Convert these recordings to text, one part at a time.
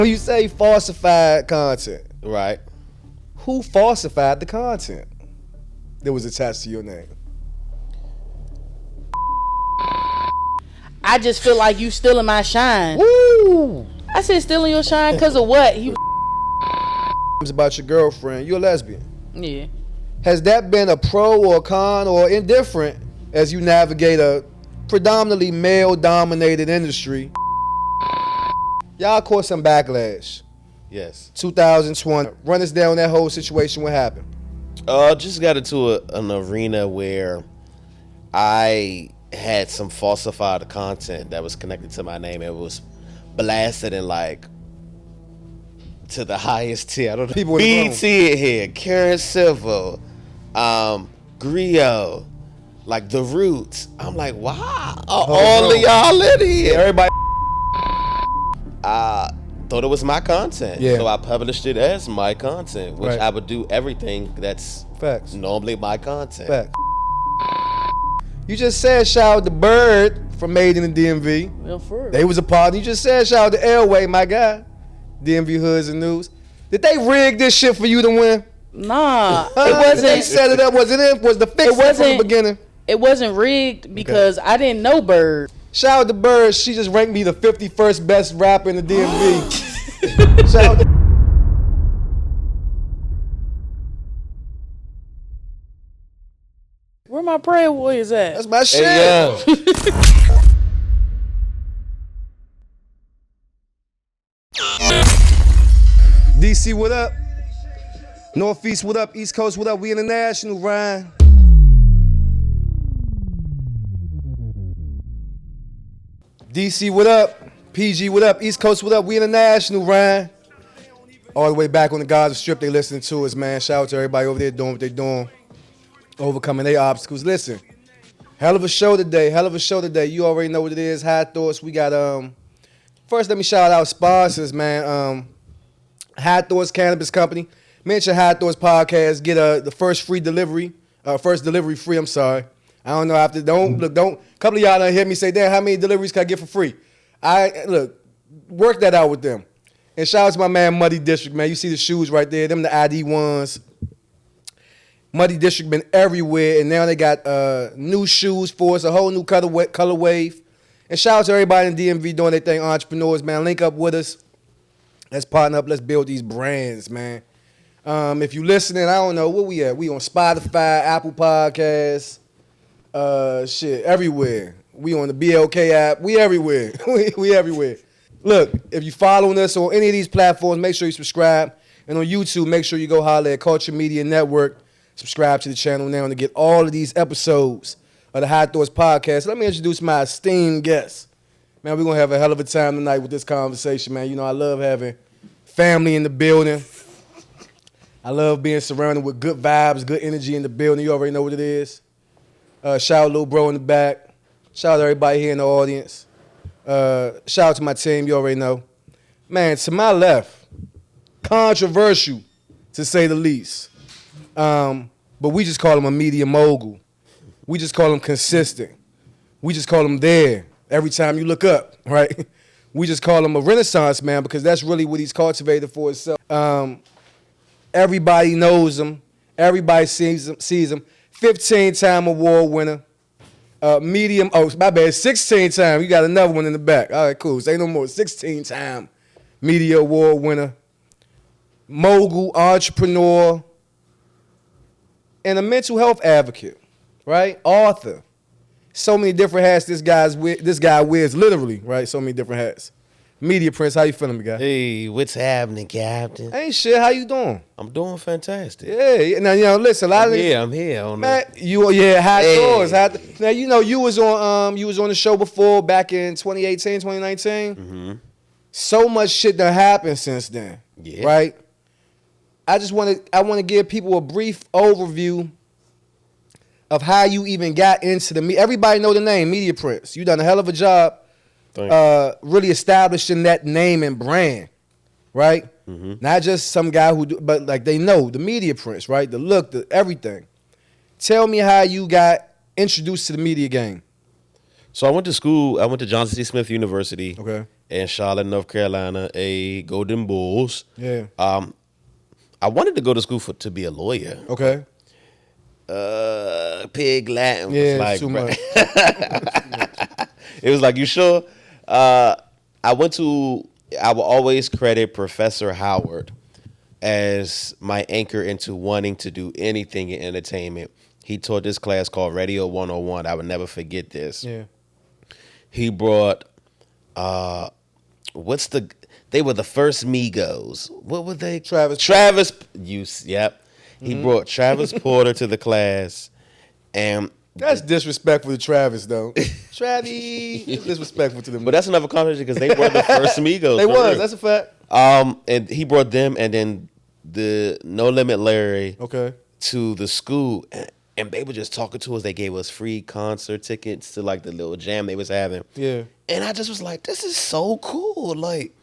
When you say falsified content, Right. who falsified the content that was attached to your name? I just feel like you stealing my shine. Woo! I said stealing your shine because of what? It's about your girlfriend. You're a lesbian. Yeah. Has that been a pro or a con or indifferent as you navigate a predominantly male-dominated industry? Y'all caught some backlash. Yes. 2020. Run us down that whole situation. What happened? Just got into an arena where I had some falsified content that was connected to my name. It was blasted in like to the highest tier. I don't know. People in the room. BT here, Karen Silva, Griot, like The Roots. I'm like, wow, all of y'all in here. Everybody. I thought it was my content, Yeah. so I published it as my content, which Right. I would do everything that's Facts. normally my content. Facts. You just said shout out to Bird from Made in the DMV. Well, for real. They was a part. You just said shout out to Airway, my guy. DMV Hoods and News. Did they rig this shit for you to win? Nah, They it wasn't. set it up. Was the fix It from the wasn't- beginning? It wasn't rigged because I didn't know Bird. Shout out to Bird. She just ranked me the 51st best rapper in the DMV. Shout out to Where my prayer warriors at? That's my shit. Hey, yo. DC, what up? Northeast, what up? East Coast, what up? We international, Ryan. DC, what up? PG, what up? East Coast, what up? We international, Ryan. All the way back on the Gaza Strip, they listening to us, man. Shout out to everybody over there doing what they doing. Overcoming their obstacles. Listen, hell of a show today. Hell of a show today. You already know what it is. High Thoughts. We got, first let me shout out sponsors, man. High Thoughts Cannabis Company. Mention High Thoughts Podcast. Get the first free delivery. First delivery free, I'm sorry. I don't know after, don't, a couple of y'all done hear me say, damn, how many deliveries can I get for free? Work that out with them. And shout out to my man Muddy District, man. You see the shoes right there. Them the ID ones. Muddy District been everywhere, and now they got new shoes for us, a whole new color wave. And shout out to everybody in DMV doing their thing, entrepreneurs, man. Link up with us. Let's partner up. Let's build these brands, man. If you listening, I don't know, where we at? We on Spotify, Apple Podcasts, everywhere. We on the BLK app. We everywhere. we everywhere. Look, if you following us on any of these platforms, make sure you subscribe. And on YouTube, make sure you go holler at Culture Media Network. Subscribe to the channel now to get all of these episodes of the High Thoughts Podcast. Let me introduce my esteemed guest. Man, we're going to have a hell of a time tonight with this conversation, man. You know, I love having family in the building. I love being surrounded with good vibes, good energy in the building. You already know what it is. Shout out little bro in the back. Shout out to everybody here in the audience. Shout out to my team. You already know. Man, to my left, controversial, to say the least. But we just call him a media mogul. We just call him consistent. We just call him there every time you look up, right? We just call him a Renaissance man because that's really what he's cultivated for himself. Everybody knows him. Everybody sees him. 15-time award winner. Medium, 16-time. You got another one in the back. All right, cool. Say no more. 16-time media award winner. Mogul, entrepreneur, and a mental health advocate, right? Author. So many different hats this guy wears, literally, right? So many different hats. Media Prince, how you feeling, my guy? Hey, what's happening, Captain? Ain't shit, how you doing? I'm doing fantastic. Yeah. Now, listen, a lot of I'm here. On man, the... high Hey. doors. Now, you was on the show before back in 2018, 2019. Mm-hmm. So much shit done happened since then, Yeah. right? I want to give people a brief overview of how you even got into the media. Everybody know the name, Media Prince. You done a hell of a job really establishing that name and brand, right? Mm-hmm. Not just some guy but like they know the Media Prince, right? The look, the everything. Tell me how you got introduced to the media game. So I went to school. I went to Johnson C. Smith University. Okay. in Charlotte, North Carolina, a Golden Bulls. Yeah. I wanted to go to school to be a lawyer. Okay. Pig Latin Yeah, was like, too bruh. much. It was like, you sure? I will always credit Professor Howard as my anchor into wanting to do anything in entertainment. He taught this class called Radio 101. I would never forget this. Yeah. He brought, they were the first Migos. What were they? Travis. Yep. He brought Travis Porter to the class, and That's disrespectful to Travis, though. Travis, it's disrespectful to them. but that's another conversation because they were the first Migos. they for was. real. That's a fact. And he brought them, and then the No Limit Larry Okay. to the school, and they were just talking to us. They gave us free concert tickets to like the little jam they was having. Yeah. And I just was like, this is so cool. Like,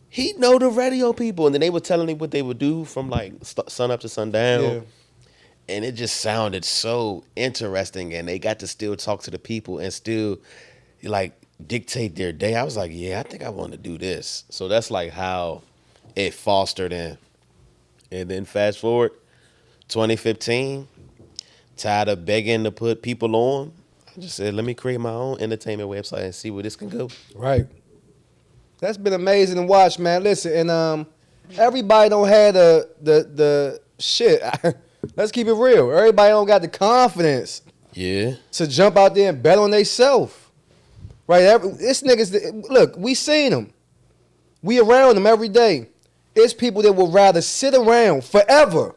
he know the radio people. And then they were telling me what they would do from like sun up to sundown. Yeah. And it just sounded so interesting. And they got to still talk to the people and still like dictate their day. I was like, yeah, I think I want to do this. So that's like how it fostered in. And then fast forward, 2015, tired of begging to put people on. I just said, let me create my own entertainment website and see where this can go. Right. That's been amazing to watch, man. Listen, and everybody don't have the shit. Let's keep it real. Everybody don't got the confidence Yeah. to jump out there and bet on themselves. Right? This niggas, look, we seen them. We around them every day. It's people that would rather sit around forever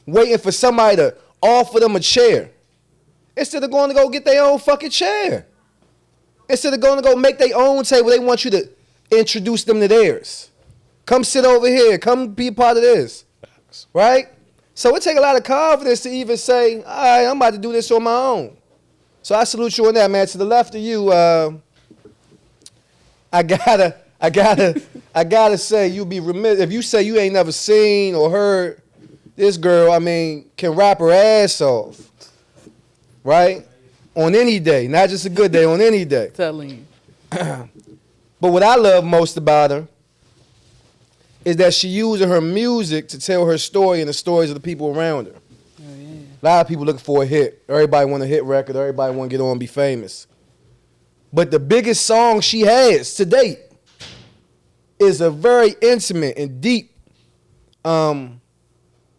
waiting for somebody to offer them a chair instead of going to go get their own fucking chair. Instead of going to go make their own table, they want you to introduce them to theirs. Come sit over here. Come be a part of this. Right? So it take a lot of confidence to even say, all right, I'm about to do this on my own. So I salute you on that, man. To the left of you, I gotta say, you'd be remiss if you say you ain't never seen or heard this girl. I mean, can rap her ass off, right? On any day, not just a good day, on any day. Telling you. But what I love most about her is that she using her music to tell her story and the stories of the people around her. Oh, yeah. A lot of people looking for a hit. Everybody want a hit record. Everybody want to get on and be famous. But the biggest song she has to date is a very intimate and deep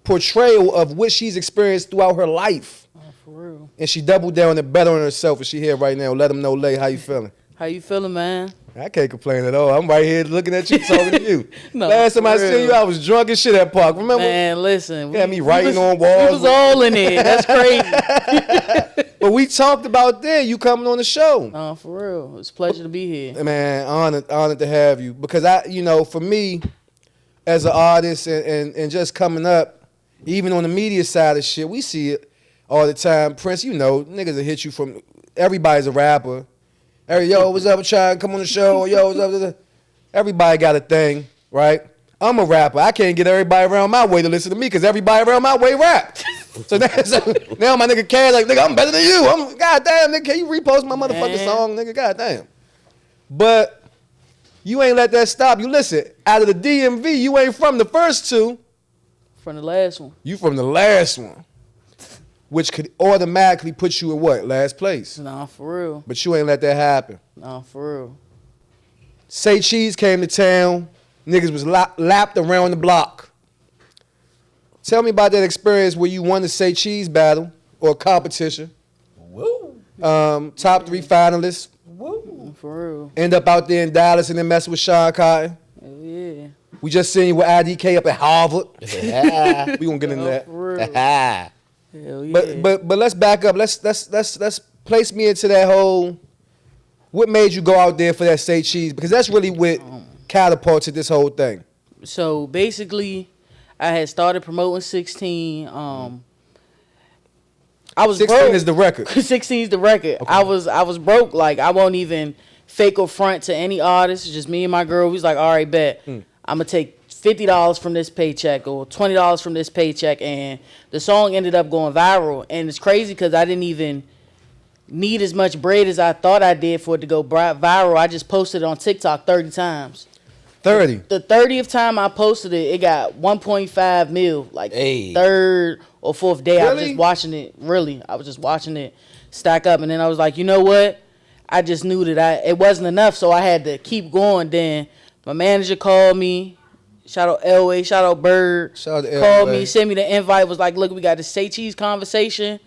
portrayal of what she's experienced throughout her life. Oh, for real. And she doubled down and bet on herself, and she here right now. Let them know, Lay, how you feeling? How you feeling, man? I can't complain at all. I'm right here looking at you, talking to you. No, Last time I for seen real. you, I was drunk as shit at Park. Remember? Man, listen. Had me writing on We walls. was all in it. That's crazy. But we talked about that. You coming on the show. No, for real. It's a pleasure to be here. Man, honored to have you. Because for me, as an artist and just coming up, even on the media side of shit, we see it all the time. Prince, niggas will hit you from, everybody's a rapper. Yo, what's up, trying to come on the show? Yo, what's up? Everybody got a thing, right? I'm a rapper. I can't get everybody around my way to listen to me because everybody around my way rap. So now my nigga Cash like, nigga, I'm better than you. Goddamn, nigga, can you repost my motherfucking Man. song, nigga? Goddamn. But you ain't let that stop you. Listen, out of the DMV, you ain't from the first two. From the last one. You from the last one, which could automatically put you in what? Last place. Nah, for real. But you ain't let that happen. Nah, for real. Say Cheese came to town. Niggas was lapped around the block. Tell me about that experience where you won the Say Cheese battle or competition. Woo. Top 3 finalists. Woo. For real. End up out there in Dallas and then messing with Sean Cotton. Hell yeah. We just seen you with IDK up at Harvard. Yeah. We gonna get into that. For real. Hell yeah. But let's back up. Let's place me into that whole. What made you go out there for that Say Cheese? Because that's really what catapulted this whole thing. So basically, I had started promoting 16. I was 16 broke. is the record. 16 is the record. Okay. I was broke. Like I won't even fake or front to any artist. It's just me and my girl. We was like, all right, bet. I'm gonna take $50 from this paycheck or $20 from this paycheck, and the song ended up going viral. And it's crazy because I didn't even need as much bread as I thought I did for it to go viral. I just posted it on TikTok 30 times. 30. The 30th time I posted it, it got 1.5 mil. Like third or fourth day, I was just watching it. Really, I was just watching it stack up, and then I was like, you know what? I just knew that it wasn't enough, so I had to keep going. Then my manager called me. Shout out Elway, shout out Bird. Shout out to called Elway. me, sent me the invite. Was like, look, we got this Say Cheese conversation,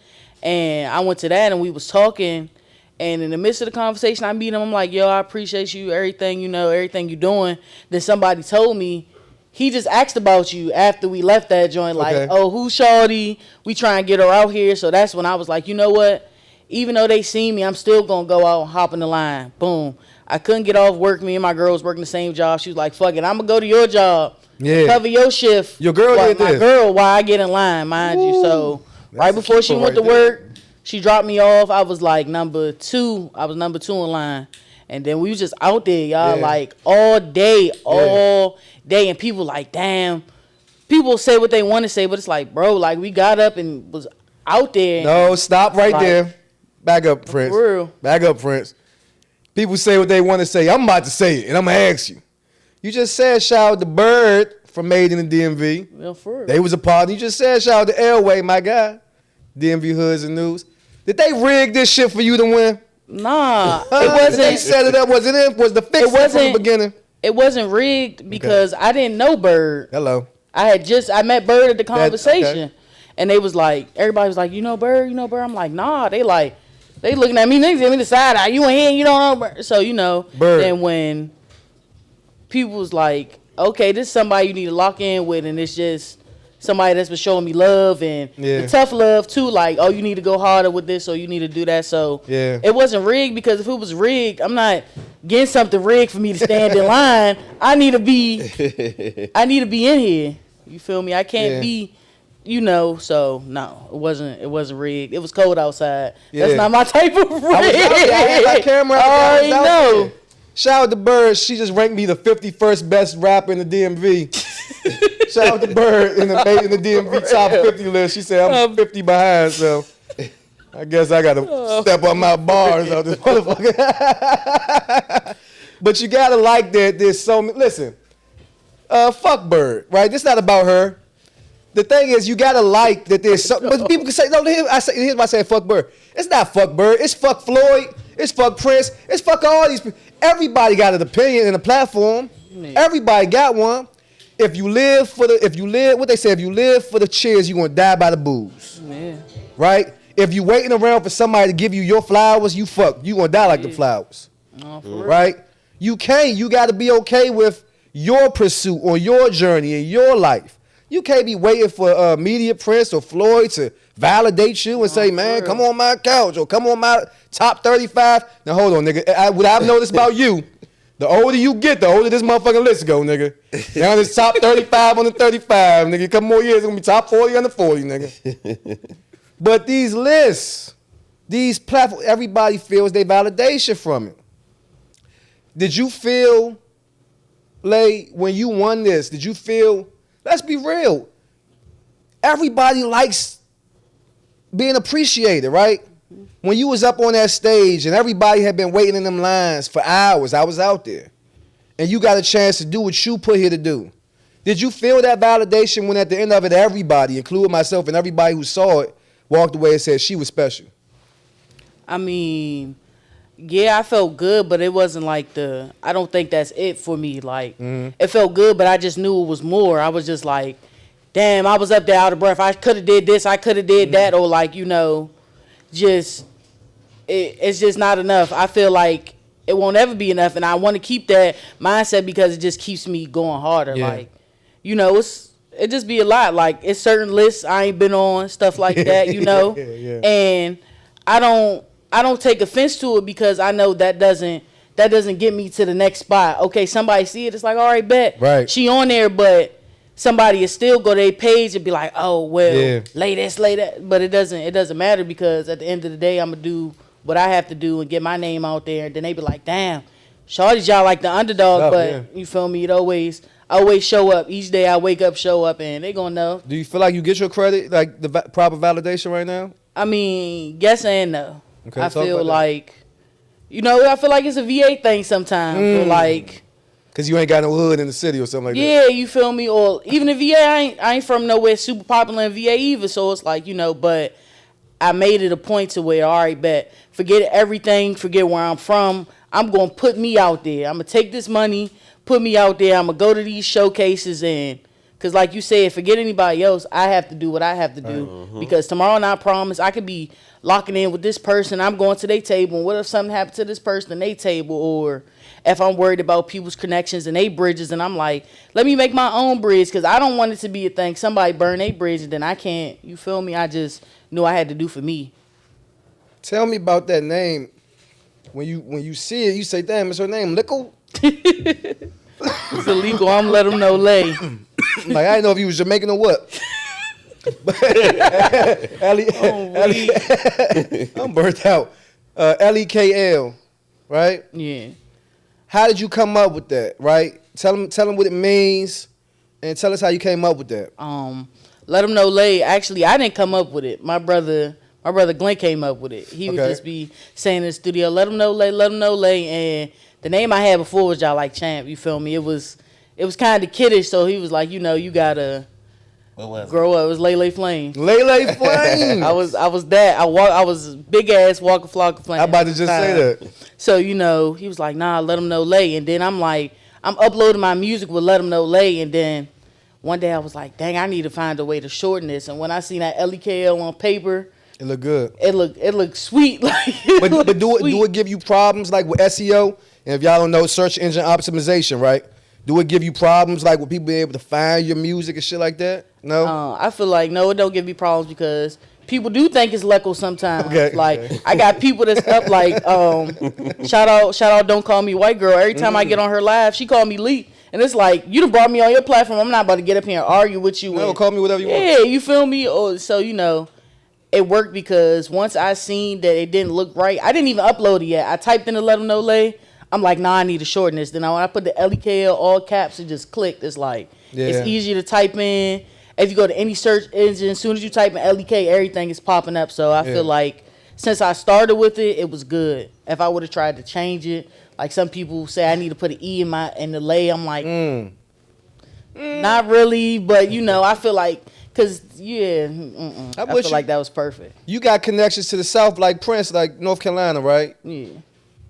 and I went to that, and we was talking. And in the midst of the conversation, I meet him. I'm like, yo, I appreciate you, everything you know, everything you doing. Then somebody told me he just asked about you after we left that joint. Like, oh, who's Shawty? We try and get her out here. So that's when I was like, you know what? Even though they see me, I'm still going to go out and hop in the line. Boom. I couldn't get off work. Me and my girl was working the same job. She was like, fuck it, I'm going to go to your job. Yeah. Cover your shift. Your girl did this. My girl, while I get in line, mind you. So right before she went to work, she dropped me off. I was like number 2. I was number 2 in line. And then we was just out there, y'all, like all day. And people like, damn. People say what they want to say, but it's like, bro, like we got up and was out there. No, stop right there. Back up, Prince. For real. Back up, Prince. People say what they want to say. I'm about to say it, and I'm going to ask you. You just said shout out to Bird from Made in the DMV. Yeah, for real. They was a part. You just said shout out to Elway, my guy. DMV Hoods and News. Did they rig this shit for you to win? Nah, it wasn't. They set it up. Was the fix from the beginning? It wasn't rigged because I didn't know Bird. Hello. I met Bird at the conversation, and they was like, everybody was like, you know Bird, you know Bird. I'm like, nah. They looking at me, they give me the side eye. You ain't here, you don't know Bird. So you know, Bird. Then when people was like, okay, this is somebody you need to lock in with, and it's just somebody that's been showing me love and the tough love too. Like, oh, you need to go harder with this, or you need to do that. So it wasn't rigged, because if it was rigged, I'm not getting something rigged for me to stand in line. I need to be in here. You feel me? I can't be, you know. So no, it wasn't rigged. It was cold outside. That's not my type of rig. I had my camera. I already know. Shout out to Bird. She just ranked me the 51st best rapper in the DMV. Shout out to Bird in the DMV top 50 list. She said I'm 50 behind, so I guess I got to step on my bars out this motherfucker. But you got to like that there's so many. Listen, fuck Bird, right? This not about her. The thing is, you got to like that there's something. But people can say, no, here's why I say fuck Bird. It's not fuck Bird. It's fuck Floyd. It's fuck Prince. It's fuck all these people. Everybody got an opinion and a platform. Everybody got one. If you live for the cheers, you gonna die by the booze. Right? If you waiting around for somebody to give you your flowers, you gonna die like the flowers. Right? You gotta be okay with your pursuit or your journey in your life. You can't be waiting for media Prince or Floyd to validate you and say, man, come on my couch or come on my top 35. Now hold on, nigga. What I've noticed about you, the older you get, the older this motherfucking list go, nigga. Now it's top 35 on the 35, nigga. A couple more years, it's gonna be top 40 on the 40, nigga. But these lists, these platforms, everybody feels their validation from it. Did you feel, Lay, when you won this, did you feel, let's be real, everybody likes being appreciated, right? When you was up on that stage and everybody had been waiting in them lines for hours, I was out there, and you got a chance to do what you put here to do. Did you feel that validation when at the end of it, everybody, including myself and everybody who saw it, walked away and said she was special? I mean, yeah, I felt good, but it wasn't like I don't think that's it for me. Like, it felt good, but I just knew it was more. I was just like, damn, I was up there out of breath. I could have did this, I could have did that, or like, you know, it's just not enough. I feel like it won't ever be enough, and I want to keep that mindset because it just keeps me going harder. Like, you know, it just be a lot. Like, it's certain lists I ain't been on, stuff like that, you know, and I don't take offense to it because I know that doesn't get me to the next spot. Okay, somebody see it, it's like, all right, bet. Right. She on there, but somebody is still go to their page and be like, oh, well, lay this, lay that. But it doesn't matter because at the end of the day, I'm going to do what I have to do and get my name out there. And then they be like, damn, shawty's y'all like the underdog, but you feel me? It always show up. Each day I wake up, show up, and they going to know. Do you feel like you get your credit, like the proper validation right now? I mean, yes and no. Okay, I talk feel about that. like, I feel like it's a VA thing sometimes. Feel like, Cause you ain't got no hood in the city or something like that. yeah, you feel me? Or even in VA, I ain't from nowhere super popular in VA either. So it's like, but I made it a point to where, all right, bet, forget everything, forget where I'm from. I'm going to put me out there. I'm going to take this money, put me out there. I'm going to go to these showcases and, because like you said, forget anybody else. I have to do what I have to do. Because tomorrow night, I promise, I could be locking in with this person. I'm going to their table. And what if something happened to this person and their table? Or if I'm worried about people's connections and their bridges, and I'm like, let me make my own bridge because I don't want it to be a thing. Somebody burn their bridge and then I can't, you feel me? I just knew I had to do for me. Tell me about that name. When you see it, you say, "Damn, it's her name, lekl." It's illegal. I'm let them know lay. Like I didn't know if you was Jamaican or what. I'm burnt out. lekl, right? Yeah. How did you come up with that? Right? Tell them what it means, and tell us how you came up with that. Let them know lay. Actually, I didn't come up with it. My brother Glenn came up with it. He would just be saying in the studio, let them know lay. And the name I had before was Y'all Like Champ. You feel me? It was kind of kiddish. So he was like, you gotta grow up. It was Lay Flame. Lay Flame. I was that. I was big ass Walker Flocka Flame. I'm about to just say that. So he was like, nah, let them know lay. And then I'm like, I'm uploading my music with let them know lay. And then one day I was like, dang, I need to find a way to shorten this. And when I seen that lekl on paper, it looked good. It looked sweet. But do it give you problems like with SEO? And if y'all don't know, search engine optimization, right? Do it give you problems like with people being able to find your music and shit like that? No? I feel like, no, it don't give me problems because people do think it's lekl sometimes. Okay. Like, I got people that's up like, shout out, Don't Call Me White Girl. Every time I get on her live, she call me Lee. And it's like, you done brought me on your platform. I'm not about to get up here and argue with you. No, call me whatever you want. Yeah, you feel me? So, it worked because once I seen that it didn't look right, I didn't even upload it yet. I typed in to let them know lay. I'm like, nah, I need to shorten this. Then when I put the lekl all caps and just clicked, it's like, it's easier to type in. If you go to any search engine, as soon as you type in lekl, everything is popping up. So I feel like since I started with it, it was good. If I would have tried to change it, like some people say I need to put an E in the lay, I'm like, not really. But, I feel like, because, I feel like that was perfect. You got connections to the South like Prince, like North Carolina, right? Yeah.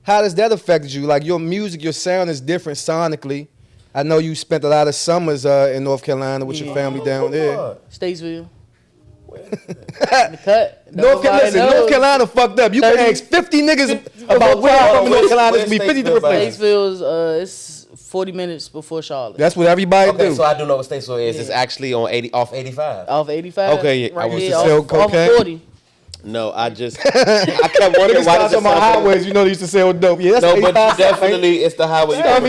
How does that affect you? Like your music, your sound is different sonically. I know you spent a lot of summers in North Carolina with your family down there. Statesville. The cut. North Carolina fucked up. You can ask 50 niggas about where I'm from in North Carolina. It's be 50 different places. Statesville is 40 minutes before Charlotte. That's what everybody do. So I do know what Statesville is. It's actually on off 85. Off 85? Okay, right I was here, to sell off cocaine. 40. No, I kept wondering why Niggas talking about highways. You know they used to sell dope. Yeah, that's No, but 85. definitely it's the highway. Stop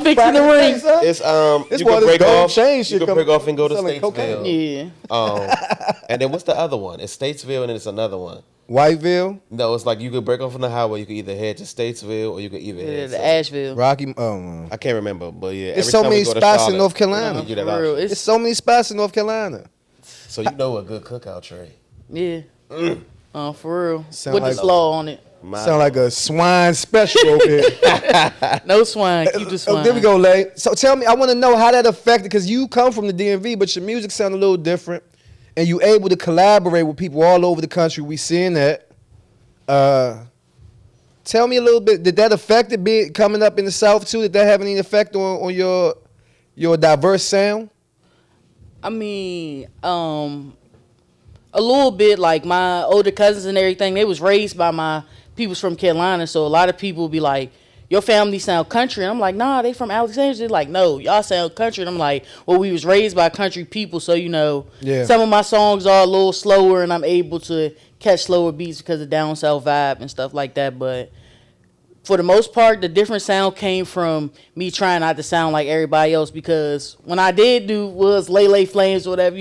fixing the ring. It's It's you why can this break gold off. chain You shit can come- break off and go to selling cocaine. Statesville. Yeah. And then what's the other one? It's Statesville and then it's another one. Whiteville, No, it's like you could break off on the highway. You could either head to Statesville or you could either Yeah, head. the to- Asheville. Rocky. Oh, man. I can't remember, but yeah. There's every so time we many go to spots in Charlotte, North Carolina. we do that For real, option. There's so many spots in North Carolina. So you know a good cookout tray. Yeah. For real. Sound With like- the slaw on it. Sound like a swine special over here. No swine. Keep the swine. There we go, Lay. So tell me, I want to know how that affected, because you come from the DMV, but your music sound a little different, and you able to collaborate with people all over the country. We seeing that. Tell me a little bit. Did that affect it being coming up in the South too? Did that have any effect on your diverse sound? I mean, a little bit. Like my older cousins and everything, they was raised by my peoples from Carolina, so a lot of people be like, your family sound country. And I'm like, nah, they from Alexandria. They're like, no, y'all sound country. And I'm like, well, we was raised by country people, so some of my songs are a little slower, and I'm able to catch slower beats because of down south vibe and stuff like that. But for the most part, the different sound came from me trying not to sound like everybody else, because when I did do was Lay Flames or whatever,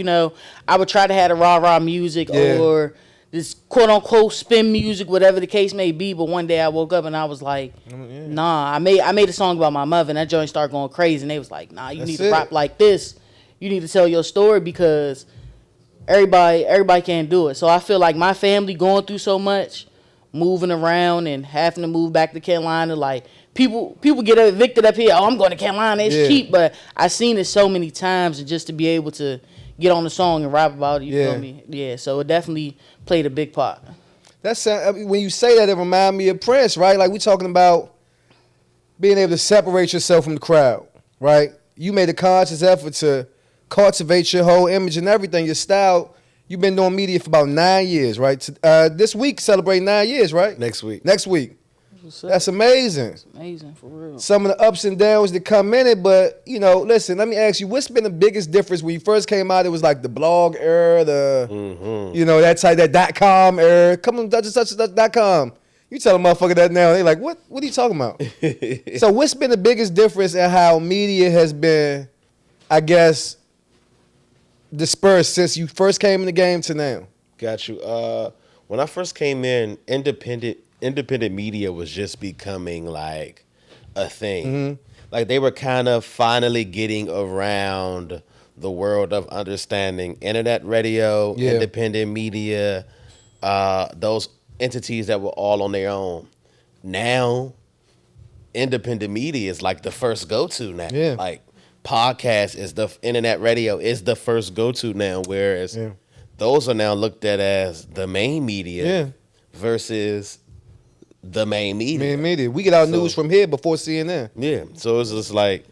I would try to have the rah-rah music or this quote-unquote spin music, whatever the case may be. But one day I woke up and I was like, nah, I made a song about my mother, and that joint started going crazy. And they was like, nah, you need to rap like this. You need to tell your story, because everybody can't do it. So I feel like my family going through so much, moving around and having to move back to Carolina. Like people get evicted up here. Oh, I'm going to Carolina. It's cheap, but I seen it so many times, and just to be able to get on the song and rap about it, you feel me? Yeah, so it definitely played a big part. That's when you say that, it remind me of Prince, right? Like we talking about being able to separate yourself from the crowd, right? You made a conscious effort to cultivate your whole image and everything, your style. You've been doing media for about 9 years, right? This week celebrating 9 years, right? Next week. That's amazing. It's amazing, for real. Some of the ups and downs that come in it, but, you know, listen, let me ask you, what's been the biggest difference when you first came out? It was like the blog era, you know, that .com era. Come on, .com. You tell a motherfucker that now, they like, what are you talking about? So what's been the biggest difference in how media has been, I guess, dispersed since you first came in the game to now? Got you. When I first came in, independent media was just becoming like a thing. Like they were kind of finally getting around the world of understanding internet radio, independent media, those entities that were all on their own. Now, independent media is like the first go-to now. Yeah. Like podcast is internet radio is the first go-to now, whereas those are now looked at as the main media versus the main media. We get our news from here before CNN. Yeah, so it's just like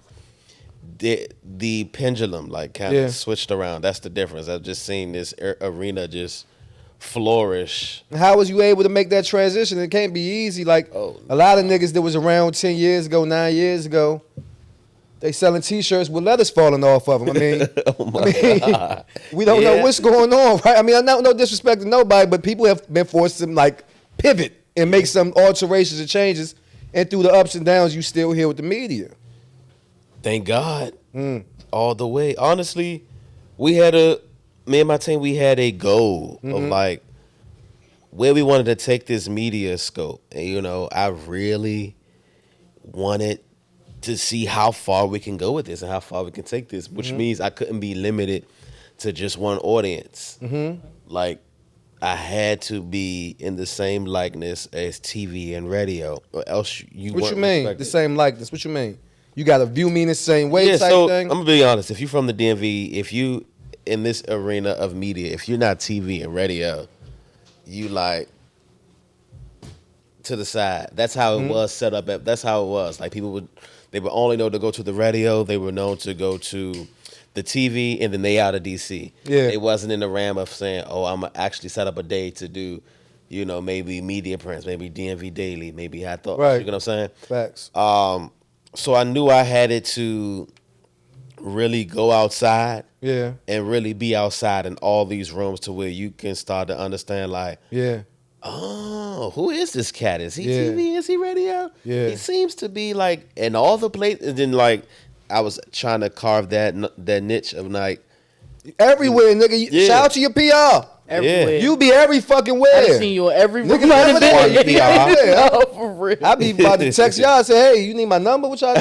the pendulum like kind of switched around. That's the difference. I've just seen this arena just flourish. How was you able to make that transition? It can't be easy. Like a lot of niggas that was around 10 years ago, 9 years ago, they selling T-shirts with letters falling off of them. I mean, we don't know what's going on, right? I mean, no disrespect to nobody, but people have been forced to like pivot and make some alterations and changes. And through the ups and downs, you still here with the media. Thank God. All the way. Honestly, me and my team, we had a goal of like where we wanted to take this media scope. And, you know, I really wanted to see how far we can go with this and how far we can take this, which means I couldn't be limited to just one audience. Like, I had to be in the same likeness as TV and radio, or else you What weren't you mean? respected. The same likeness? What you mean? You got to view me in the same way type so thing? I'm going to be honest. If you're from the DMV, if you in this arena of media, if you're not TV and radio, you like to the side. That's how it was set up. That's how it was. Like they would only know to go to the radio. They were known to go to the TV, and then they out of DC. Yeah. It wasn't in the realm of saying, oh, I'm going to actually set up a day to do, you know, maybe Media Prints, maybe DMV Daily, maybe I thought. Right. You know what I'm saying? Facts. So I knew I had it to really go outside Yeah. and really be outside in all these rooms to where you can start to understand like, Yeah. oh, who is this cat? Is he Yeah. TV? Is he radio? Yeah. He seems to be like in all the places. And then like I was trying to carve that niche of like Everywhere, nigga. Yeah. Shout out to your PR. Everywhere. You be every fucking I've where. seen you on every Nigga, room. never there. You be everywhere. Oh, for real. I be about to text y'all and say, hey, you need my number? What y'all I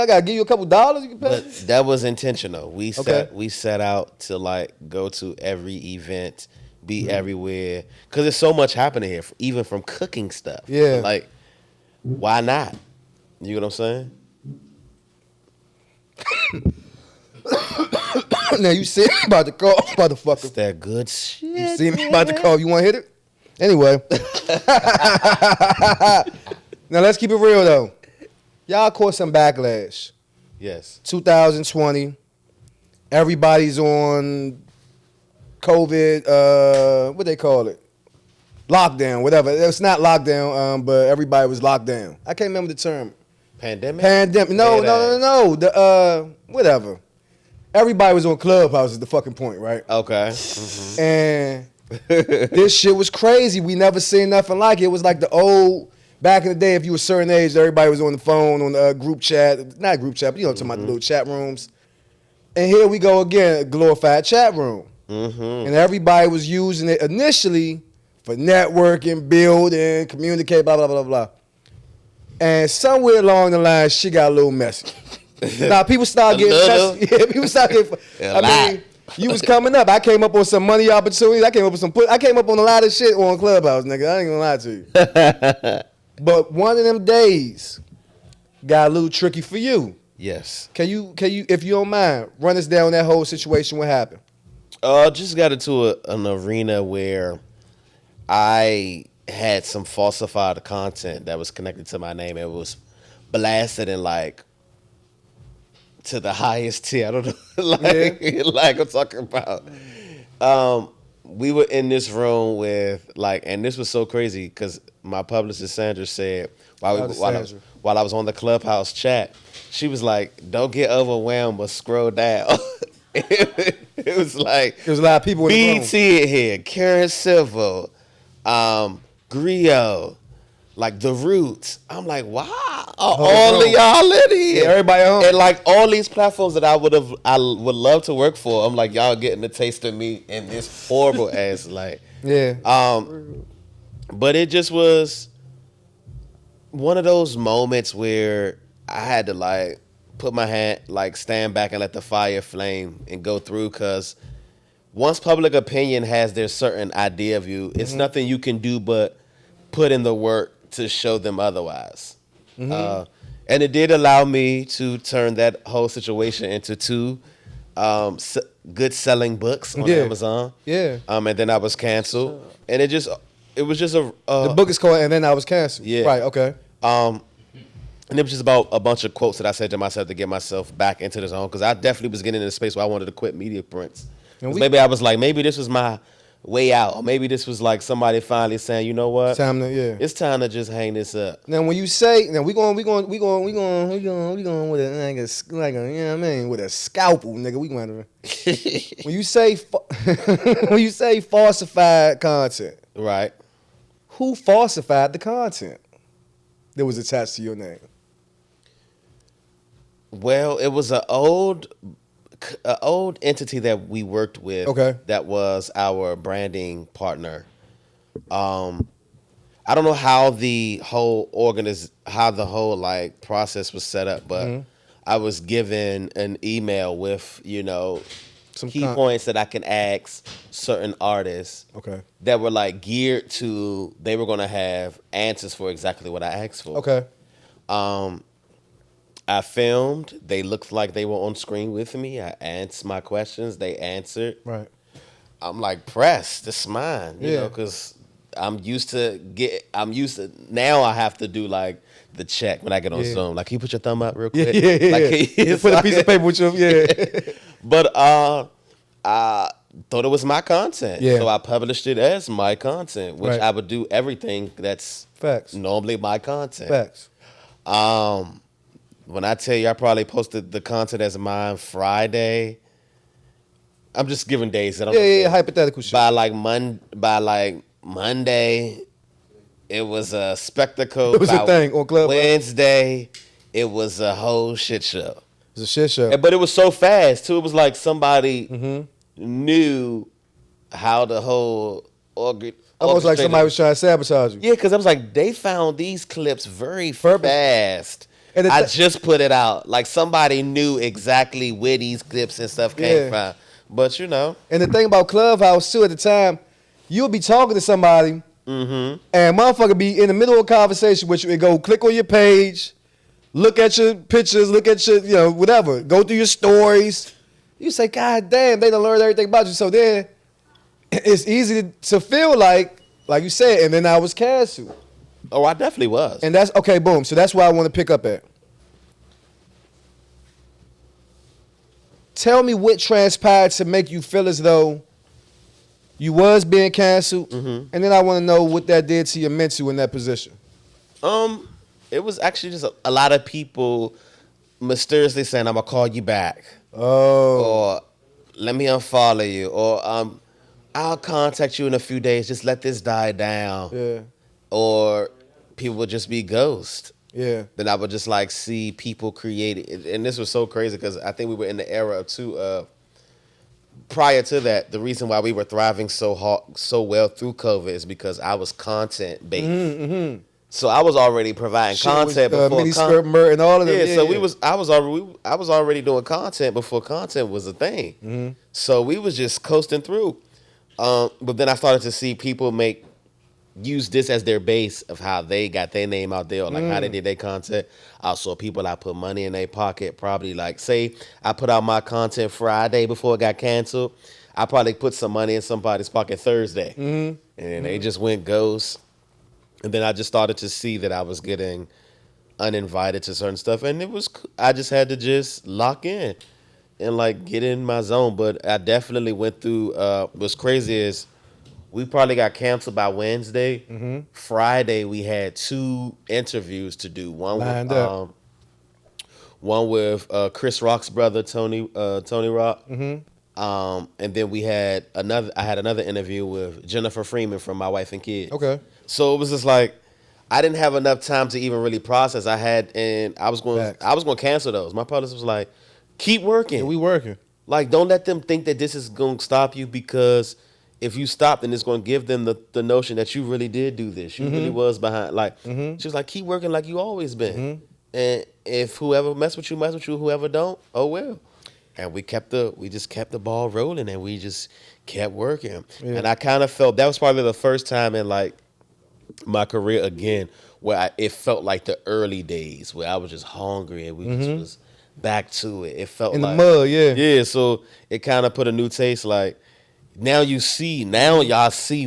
gotta give you a couple dollars you can pay? But that was intentional. We set out to like go to every event, be everywhere, because there's so much happening here, even from cooking stuff. Yeah. Like, why not? You know what I'm saying? Now you see me about to call, motherfucker. It's that good shit. You see me about to call. You want to hit it? Anyway. Now let's keep it real though. Y'all caught some backlash. Yes. 2020. Everybody's on COVID. What they call it? Lockdown. Whatever. It's not lockdown. But everybody was locked down. I can't remember the term. Pandemic. No. The whatever. Everybody was on Clubhouse is the fucking point, right? Okay. And this shit was crazy. We never seen nothing like it. It was like the old, back in the day, if you were a certain age, everybody was on the phone, on the group chat. Not group chat, but you know what I'm talking about, the little chat rooms. And here we go again, a glorified chat room. And everybody was using it initially for networking, building, communicate, blah, blah, blah, blah. And somewhere along the line, shit got a little messy. Now people start getting messy. Yeah, people start getting. You was coming up. I came up on some money opportunities. I came up with I came up on a lot of shit on Clubhouse, nigga. I ain't gonna lie to you. But one of them days got a little tricky for you. Yes. Can you, if you don't mind, run us down that whole situation? What happened? Just got into an arena where I had some falsified content that was connected to my name. It was blasted in like to the highest tier. I don't know, like I'm talking about. We were in this room with like, and this was so crazy because my publicist Sandra said while I was on the Clubhouse chat, she was like, "Don't get overwhelmed, but scroll down." It was like there's a lot of people in the room. BT in here, Karen Silva, Griot, like The Roots. I'm like, wow, all of y'all in here. Yeah, everybody home. And like all these platforms that I would love to work for. I'm like, y'all getting a taste of me in this horrible ass like. Yeah. But it just was one of those moments where I had to like put my hand, like stand back and let the fire flame and go through, because once public opinion has their certain idea of you, it's nothing you can do but put in the work to show them otherwise. And it did allow me to turn that whole situation into two good selling books on Amazon. Yeah. And then I was canceled. And it was just a... the book is called And Then I Was Canceled. Yeah. Right, okay. And it was just about a bunch of quotes that I said to myself to get myself back into the zone, because I definitely was getting in a space where I wanted to quit media prints. Maybe I was like, maybe this was my way out, or maybe this was like somebody finally saying, you know what, it's time to just hang this up. Now, when you say, now we going with a you know what I mean, with a scalpel, nigga. We going to when you say falsified content, Right? Who falsified the content that was attached to your name? Well, it was an old entity that we worked with. Okay. That was our branding partner. I don't know how the whole like process was set up, but I was given an email with, you know, some key points that I can ask certain artists. Okay. That were like geared to, they were gonna have answers for exactly what I asked for. Okay. I filmed. They looked like they were on screen with me. I answered my questions. They answered. Right. I'm like, press, this is mine. You know, because I'm used to now I have to do like the check when I get on Zoom. Like, can you put your thumb up real quick? Like, put a piece of paper with your, But I thought it was my content. Yeah. So I published it as my content, which I would do everything that's Facts. normally my content. Facts. When I tell you I probably posted the content as mine Friday, I'm just giving days. Hypothetical shit. By Monday, it was a spectacle. It was a thing on Clubhouse. Wednesday, it was a whole shit show. It was a shit show. But it was so fast too. It was like somebody knew how the whole almost like somebody was trying to sabotage you. Yeah, because I was like, they found these clips very fast. And I just put it out. Like, somebody knew exactly where these clips and stuff came from. But, you know. And the thing about Clubhouse, too, at the time, you'll be talking to somebody, and motherfucker be in the middle of a conversation with you and go click on your page, look at your pictures, look at your, you know, whatever. Go through your stories. You say, God damn, they done learned everything about you. So then it's easy to feel like you said, and then I was canceled. Oh, I definitely was. And that's, okay, boom. So that's where I want to pick up at. Tell me what transpired to make you feel as though you was being canceled, and then I want to know what that did to your mental in that position. It was actually just a lot of people mysteriously saying, I'm going to call you back. Oh. Or, let me unfollow you. Or, I'll contact you in a few days. Just let this die down. Yeah. Or people would just be ghosts. Yeah. Then I would just like see people create it. And this was so crazy because I think we were in the era of prior to that, the reason why we were thriving so well through COVID is because I was content based. So I was already providing Shit content with, before mini skirt Mert and all of them. Yeah, so I was already doing content before content was a thing. Mm-hmm. So we was just coasting through. But then I started to see people use this as their base of how they got their name out there, or like how they did their content. I saw people I put money in their pocket, probably like say I put out my content Friday before it got canceled. I probably put some money in somebody's pocket Thursday. And then they just went ghost. And then I just started to see that I was getting uninvited to certain stuff, and I just had to just lock in and like get in my zone. But I definitely went through. What's crazy is we probably got canceled by Wednesday. Friday we had 2 interviews to do. Lined up. One with Chris Rock's brother Tony Rock. And then we had another. I had another interview with Jennifer Freeman from My Wife and Kids. Okay. So it was just like I didn't have enough time to even really process. I was going to cancel those. My publicist was like, "Keep working. Yeah, we working. Like, don't let them think that this is going to stop you, because if you stop, then it's going to give them the notion that you really did do this. You really was behind." Like, she was like, "Keep working like you always been. And if whoever mess with you, mess with you. Whoever don't, oh well." And we just kept the ball rolling, and we just kept working. Yeah. And I kind of felt that was probably the first time in like my career again where it felt like the early days where I was just hungry and we just was back to it. It felt in like the mud, yeah. Yeah, so it kind of put a new taste. Like now y'all see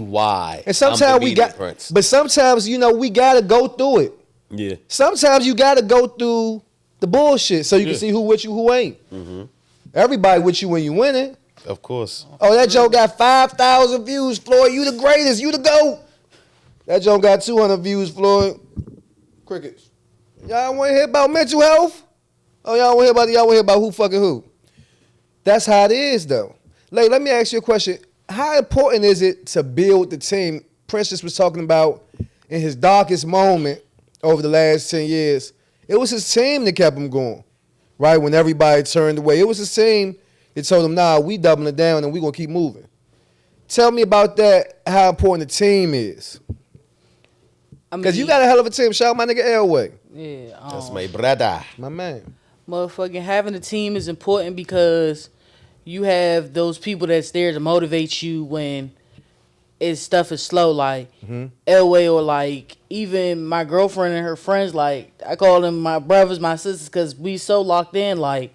why. And sometimes but sometimes we gotta go through it. Yeah. Sometimes you gotta go through the bullshit so you can see who with you, who ain't. Everybody with you when you winning. Of course. Oh, that joke got 5,000 views, Floyd. You the greatest. You the GOAT. That joke got 200 views, Floyd. Crickets. Y'all want to hear about mental health? Oh, y'all want to hear about who fucking who? That's how it is, though. Let me ask you a question. How important is it to build the team? Princess was talking about in his darkest moment over the last 10 years. It was his team that kept him going, right? When everybody turned away. It was his team that told him, nah, we doubling it down and we going to keep moving. Tell me about that, how important the team is. Because you got a hell of a team. Shout out my nigga Elway. Yeah. That's my brother. My man. Motherfucking having a team is important because you have those people that's there to motivate you when stuff is slow. Like Elway, or like even my girlfriend and her friends. Like I call them my brothers, my sisters, because we so locked in. Like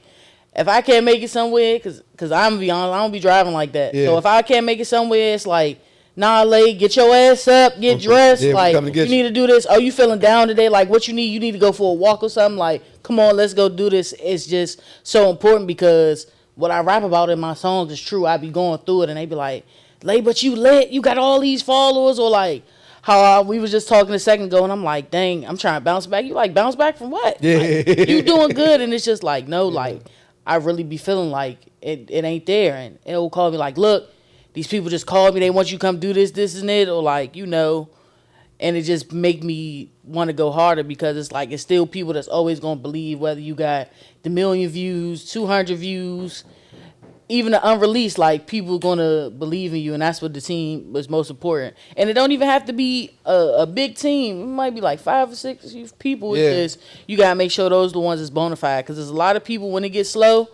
if I can't make it somewhere, because I'm gonna be honest, I don't be driving like that. Yeah. So if I can't make it somewhere, it's like, nah, Lay, get your ass up, get dressed. Yeah, like, you need to do this. Oh, you feeling down today? Like, what you need? You need to go for a walk or something. Like, come on, let's go do this. It's just so important because what I rap about in my songs is true. I be going through it, and they be like, Lay, but you lit. You got all these followers. Or like how we was just talking a second ago, and I'm like, dang, I'm trying to bounce back. You like, bounce back from what? Yeah. Like, you doing good, and it's just like, no, like, I really be feeling like it ain't there. And it will call me like, look, these people just called me. They want you to come do this, and it. Or like, and it just make me want to go harder because it's like, it's still people that's always going to believe whether you got the 1 million views, 200 views, even the unreleased, like people going to believe in you. And that's what the team was most important. And it don't even have to be a big team. It might be like 5 or 6 people. Yeah. It's just, you got to make sure those are the ones that's bona fide. Because there's a lot of people, when it gets slow,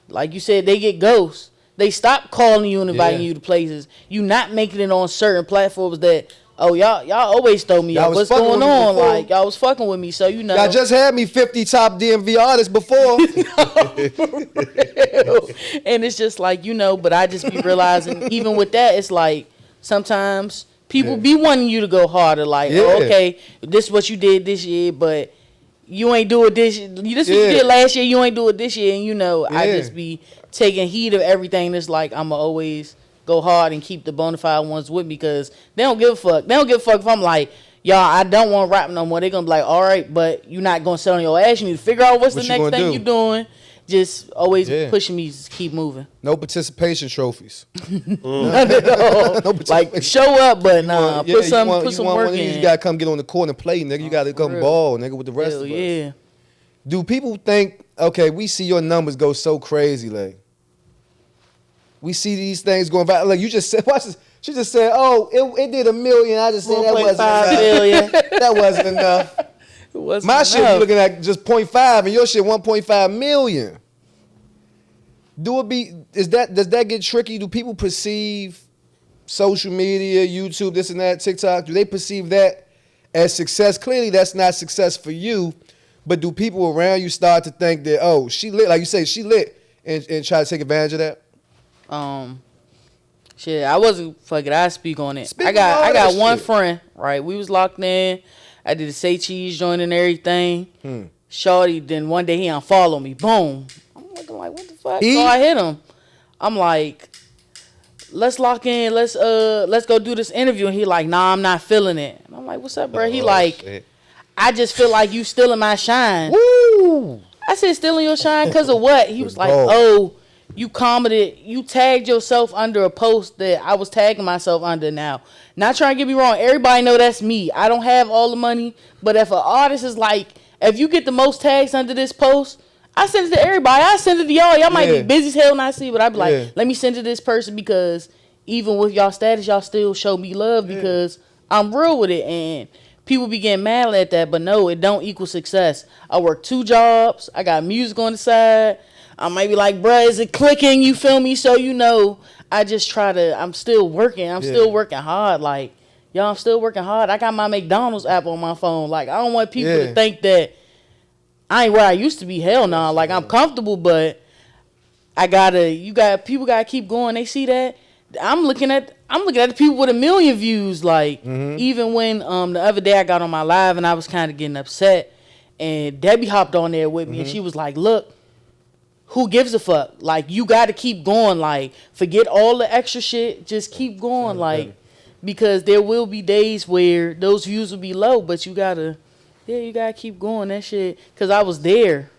like you said, they get ghosts. They stop calling you and inviting you to places. You not making it on certain platforms that, oh, y'all always throw me up. What's going on? Like, y'all was fucking with me, so Y'all just had me 50 top DMV artists before. For real. And it's just like, but I just be realizing, even with that, it's like, sometimes people be wanting you to go harder. Like, oh, okay, this is what you did this year, but you ain't do it this year. This is what you did last year, you ain't do it this year. And, I just be taking heed of everything. That's like, I'm going to always go hard and keep the bona fide ones with me because they don't give a fuck. They don't give a fuck if I'm like, y'all, I don't want to rap no more. They're going to be like, all right, but you're not going to sit on your ass. You need to figure out what's the next thing you're doing. Just always pushing me to keep moving. No participation trophies. None at all. Like, show up, but put some work in. You got to come get on the court and play, nigga. You got to come ball, nigga, with the rest of us. Yeah. Do people think, okay, we see your numbers go so crazy, like, we see these things going viral. Like, you just said, watch this. She just said, "Oh, it did 1 million." I just said that wasn't 1.5 enough. million. That wasn't enough. It wasn't My shit, enough. you looking at just 0.5, and your shit 1.5 million. Does that get tricky? Do people perceive social media, YouTube, this and that, TikTok? Do they perceive that as success? Clearly, that's not success for you. But do people around you start to think that, oh, she lit, like you say, she lit, and try to take advantage of that? Shit, I wasn't fucking. I speak on it. Speak I got on that one shit. friend. Right, we was locked in. I did the say cheese joint and everything. Shorty, then one day he unfollowed me. Boom. I'm looking like, what the fuck? So I hit him. I'm like, let's lock in. Let's go do this interview. And he like, nah, I'm not feeling it. And I'm like, what's up, bro? He like, shit. I just feel like you stealing my shine. Woo! I said, stealing your shine because of what? He was like, Gold. oh, you commented, you tagged yourself under a post that I was tagging myself under now. Not trying to get me wrong. Everybody know that's me. I don't have all the money. But if an artist is like, if you get the most tags under this post, I send it to everybody. I send it to y'all. Y'all might be busy as hell when I see it, but I be like, let me send it to this person because even with y'all status, y'all still show me love because I'm real with it. And people be getting mad at that, but no, it don't equal success. I work 2 jobs. I got music on the side. I might be like, bruh, is it clicking? You feel me? So you know, I just try to, I'm still working. I'm still working hard. Like, yo, I'm still working hard. I got my McDonald's app on my phone. Like, I don't want people to think that I ain't where I used to be. Hell no. Like, I'm comfortable, but people gotta keep going. They see that. I'm looking at the people with 1 million views. Like, even when the other day I got on my live and I was kind of getting upset, and Debbie hopped on there with me and she was like, look, who gives a fuck? Like, you got to keep going. Like, forget all the extra shit. Just keep going. Like, because there will be days where those views will be low, but you got to keep going. That shit. Because I was there.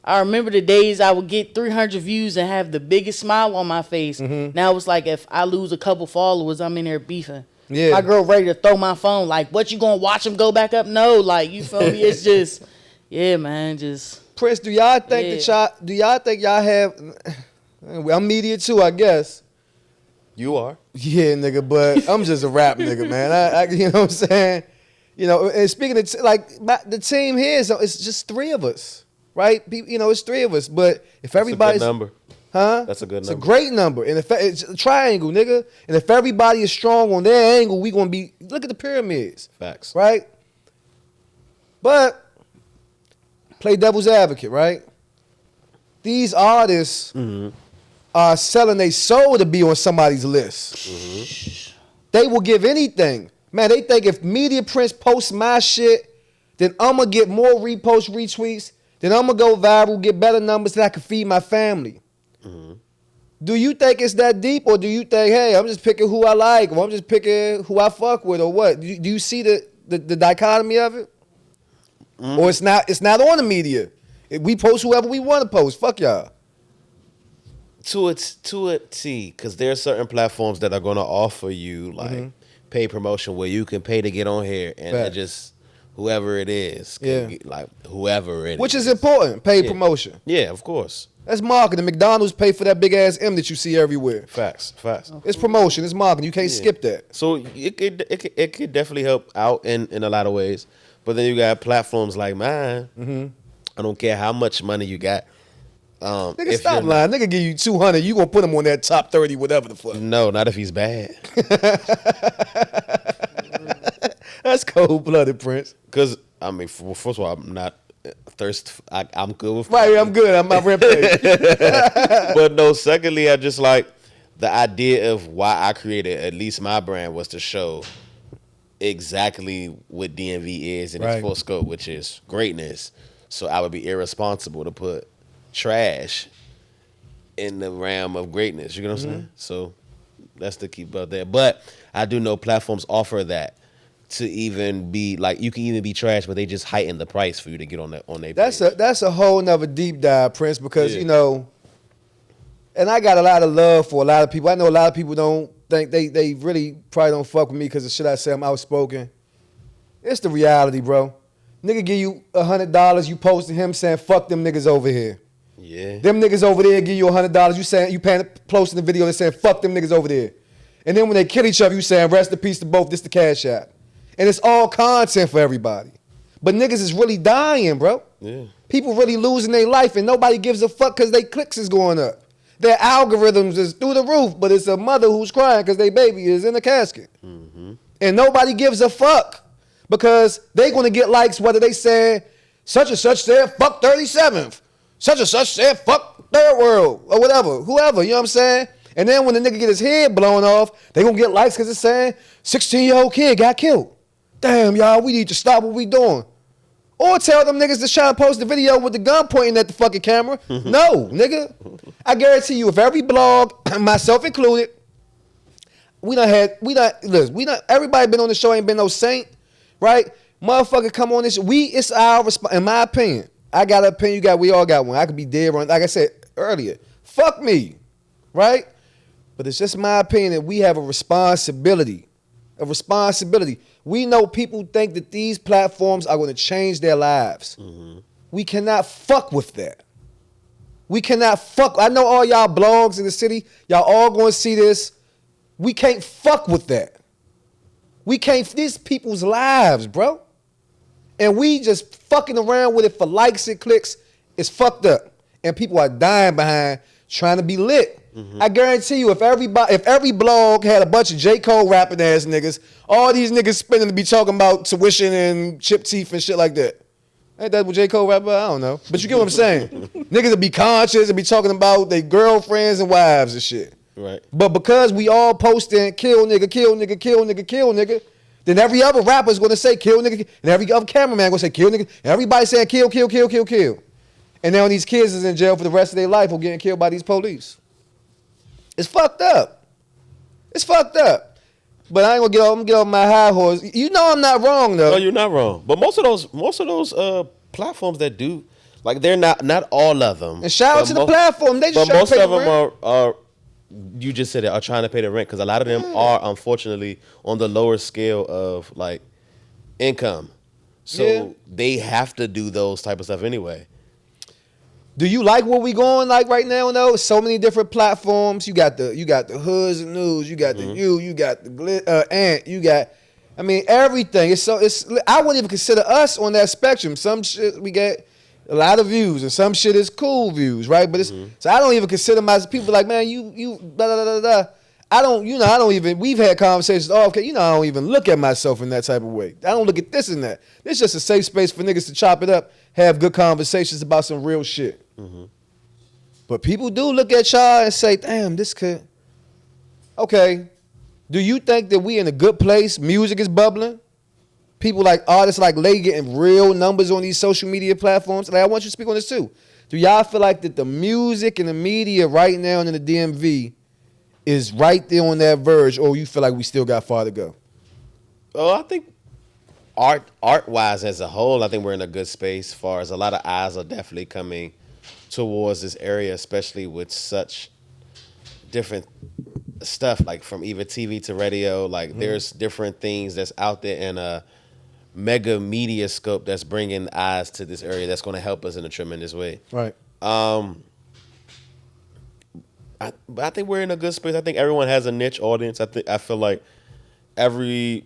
I remember the days I would get 300 views and have the biggest smile on my face. Now it's like if I lose a couple followers, I'm in there beefing. Yeah. My girl ready to throw my phone. Like, what, you going to watch them go back up? No. Like, you feel me? It's just, yeah, man, just. Prince, do y'all think y'all have? I'm media too, I guess. You are. Yeah, nigga, but I'm just a rap nigga, man. I you know what I'm saying? You know, and speaking of the team here, it's just 3 of us, right? You know, it's 3 of us. But if everybody's That's a good number. huh? That's a good number. It's a great number, and if it's a triangle, nigga. And if everybody is strong on their angle, we gonna be. Look at the pyramids. Facts. Right? But play devil's advocate, right? These artists are selling their soul to be on somebody's list. They will give anything. Man, they think if Media Prince posts my shit, then I'm going to get more reposts, retweets, then I'm going to go viral, get better numbers, then I can feed my family. Do you think it's that deep, or do you think, hey, I'm just picking who I like, or I'm just picking who I fuck with, or what? Do you see the dichotomy of it? Or it's not on the media. We post whoever we want to post. Fuck y'all. To a T, because there are certain platforms that are going to offer you like paid promotion where you can pay to get on here and Fact. just whoever it is, can get, like whoever it is. Which is important. Paid promotion. Yeah, of course. That's marketing. McDonald's pay for that big ass M that you see everywhere. Facts. It's promotion. It's marketing. You can't skip that. So it could definitely help out in a lot of ways. But then you got platforms like mine. I don't care how much money you got. Nigga, stop lying. Nigga give you 200. You gonna put him on that top 30, whatever the fuck. No, not if he's bad. That's cold blooded, Prince. Because I mean, first of all, I'm not thirst. I'm good with Right, I'm good. I'm not rampage. But no, secondly, I just like the idea of why I created at least my brand was to show exactly what DMV is in its full scope, which is greatness. So I would be irresponsible to put trash in the realm of greatness. You know what I'm saying? So that's the key about that. But I do know platforms offer that to even be like, you can even be trash, but they just heighten the price for you to get on their page. That's a whole nother deep dive, Prince, because you know, and I got a lot of love for a lot of people. I know a lot of people don't think they really probably don't fuck with me because of shit I say. I'm outspoken. It's the reality, bro. Nigga give you $100, you posting him saying fuck them niggas over here. Yeah. Them niggas over there give you $100, you posting the video and saying fuck them niggas over there. And then when they kill each other, you saying rest in peace to both. This the cash app. And it's all content for everybody. But niggas is really dying, bro. Yeah. People really losing their life and nobody gives a fuck because their clicks is going up. Their algorithms is through the roof, but it's a mother who's crying because their baby is in a casket. Mm-hmm. And nobody gives a fuck because they going to get likes whether they say such and such said fuck 37th. Such and such said fuck third world or whatever. Whoever, you know what I'm saying? And then when the nigga get his head blown off, they going to get likes because it's saying 16-year-old kid got killed. Damn, y'all, we need to stop what we doing. Or tell them niggas to try to post the video with the gun pointing at the fucking camera. No, nigga. I guarantee you, if every blog, myself included, everybody been on the show ain't been no saint, right? Motherfucker come on this, it's our response, in my opinion. I got an opinion, we all got one. I could be dead wrong, like I said earlier. Fuck me, right? But it's just my opinion that we have a responsibility. We know people think that these platforms are going to change their lives. Mm-hmm. We cannot fuck with that. I know all y'all blogs in the city, y'all all going to see this. We can't fuck with that. These people's lives, bro. And we just fucking around with it for likes and clicks. It's fucked up. And people are dying behind trying to be lit. Mm-hmm. I guarantee you, if every blog had a bunch of J. Cole rapping ass niggas, all these niggas spinning to be talking about tuition and chip teeth and shit like that. Ain't that what J. Cole rap about? I don't know. But you get what I'm saying. Niggas would be conscious and be talking about their girlfriends and wives and shit. Right. But because we all posting kill nigga, kill nigga, kill nigga, kill nigga, then every other rapper is going to say kill nigga, and every other cameraman going to say kill nigga, and everybody saying kill, kill, kill, kill, kill. And now these kids is in jail for the rest of their life or getting killed by these police. It's fucked up. But I ain't gonna get off my high horse. You know I'm not wrong though. No, you're not wrong. But most of those platforms that do, like, they're not all of them. And shout out to the platform. They just but most to pay of the them rent. are you just said it, are trying to pay the rent because a lot of them are unfortunately on the lower scale of like income. So they have to do those type of stuff anyway. Do you like where we going like right now though? So many different platforms. You got the Hoods and News. You got the you got the Ant. You got, I mean, everything. I wouldn't even consider us on that spectrum. Some shit we get a lot of views and some shit is cool views, right? But so I don't even consider myself, people like, man, you blah blah blah blah. I don't even, we've had conversations, I don't even look at myself in that type of way. I don't look at this and that. It's just a safe space for niggas to chop it up, have good conversations about some real shit. Mm-hmm. But people do look at y'all and say, damn, this could. Okay. Do you think that we in a good place? Music is bubbling. People like artists like Lay getting real numbers on these social media platforms. Like, I want you to speak on this too. Do y'all feel like that the music and the media right now in the DMV is right there on that verge, or you feel like we still got far to go? Oh, I think art-wise as a whole, I think we're in a good space as far as a lot of eyes are definitely coming towards this area, especially with such different stuff, like from even TV to radio. Like there's different things that's out there in a mega media scope that's bringing eyes to this area that's going to help us in a tremendous way. Right. I think we're in a good space. I think everyone has a niche audience. I feel like everybody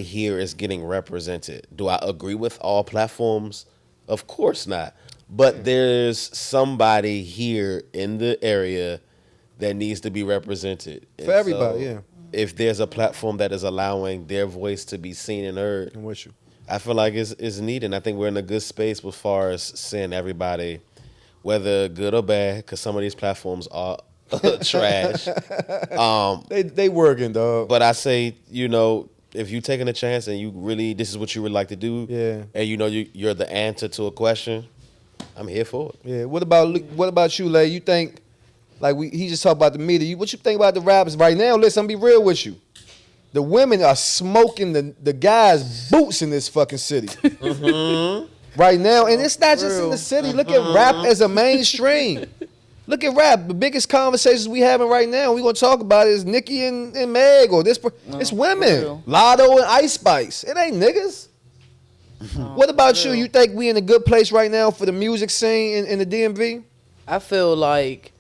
here is getting represented. Do I agree with all platforms? Of course not. But there's somebody here in the area that needs to be represented. For everybody, yeah. If there's a platform that is allowing their voice to be seen and heard, I'm with you. I feel like it's needed. And I think we're in a good space as far as seeing everybody, whether good or bad, because some of these platforms are trash. They working, dog. But I say, if you taking a chance and you really, this is what you would like to do, and you're the answer to a question, I'm here for it. Yeah. What about you, Lay? You think, like he just talked about the media. What you think about the rappers right now? Listen, I'm be real with you. The women are smoking the guys' boots in this fucking city. Right now, and it's not just in the city. Look at rap as a mainstream. Look at rap. The biggest conversations we having right now, we gonna talk about is Nicki and Meg, or this. It's women. Lotto and Ice Spice. It ain't niggas. What about you? You think we in a good place right now for the music scene in the DMV? I feel like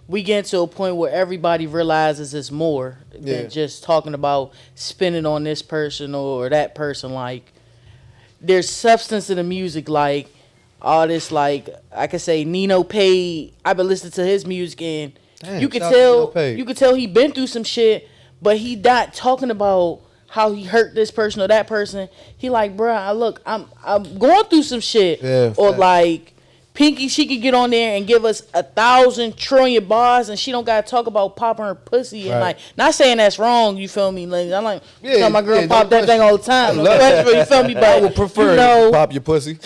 we get to a point where everybody realizes it's more than just talking about spinning on this person or that person. Like, there's substance in the music, like all this, like I could say Nino Pay. I've been listening to his music, and Damn, you could shout out to Nino tell Pay. you could tell he been through some shit, but he not talking about how he hurt this person or that person. He like, bruh, I'm going through some shit. Yeah, or fact. like Pinky, she could get on there and give us 1,000 trillion bars, and she don't gotta talk about popping her pussy. And Right. like, not saying that's wrong. You feel me? Like, I'm like, Yeah, tell my girl yeah, pop don't that thing all the time. I love That's what you feel me? But I would prefer you know, to pop your pussy.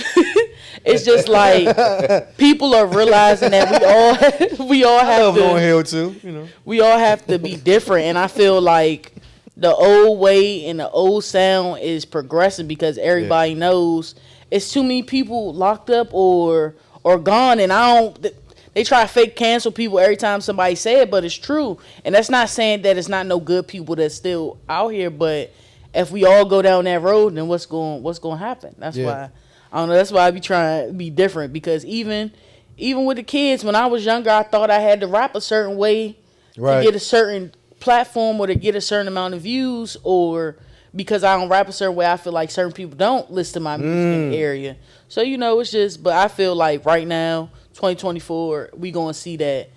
it's just like people are realizing that we all I have love going to hill too, you know. we all have to be different, and I feel like the old way and the old sound is progressing because everybody knows it's too many people locked up or gone, and they try to fake cancel people every time somebody say it, but it's true. And that's not saying that it's not no good people that's still out here, but if we all go down that road, then what's going to happen? That's why I don't know. That's why I be trying to be different, because even with the kids, when I was younger, I thought I had to rap a certain way to get a certain platform or to get a certain amount of views, or because I don't rap a certain way, I feel like certain people don't listen to my music in the area. So, you know, it's just, but I feel like right now, 2024, we going to see that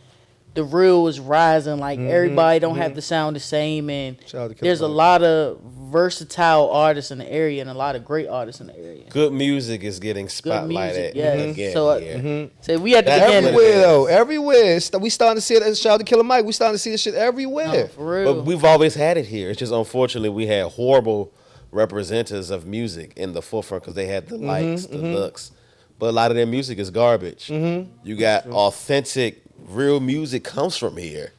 the real is rising. Like, everybody don't have to sound the same, and there's a lot of versatile artists in the area and a lot of great artists in the area. Good music is getting spotlighted again. So, so we at the beginning. Everywhere though, everywhere. We starting to see it. Shout out to Killer Mike. We starting to see this shit everywhere. For real. But we've always had it here. It's just unfortunately we had horrible representatives of music in the forefront because they had the likes, the looks. But a lot of their music is garbage. You got authentic, real music comes from here.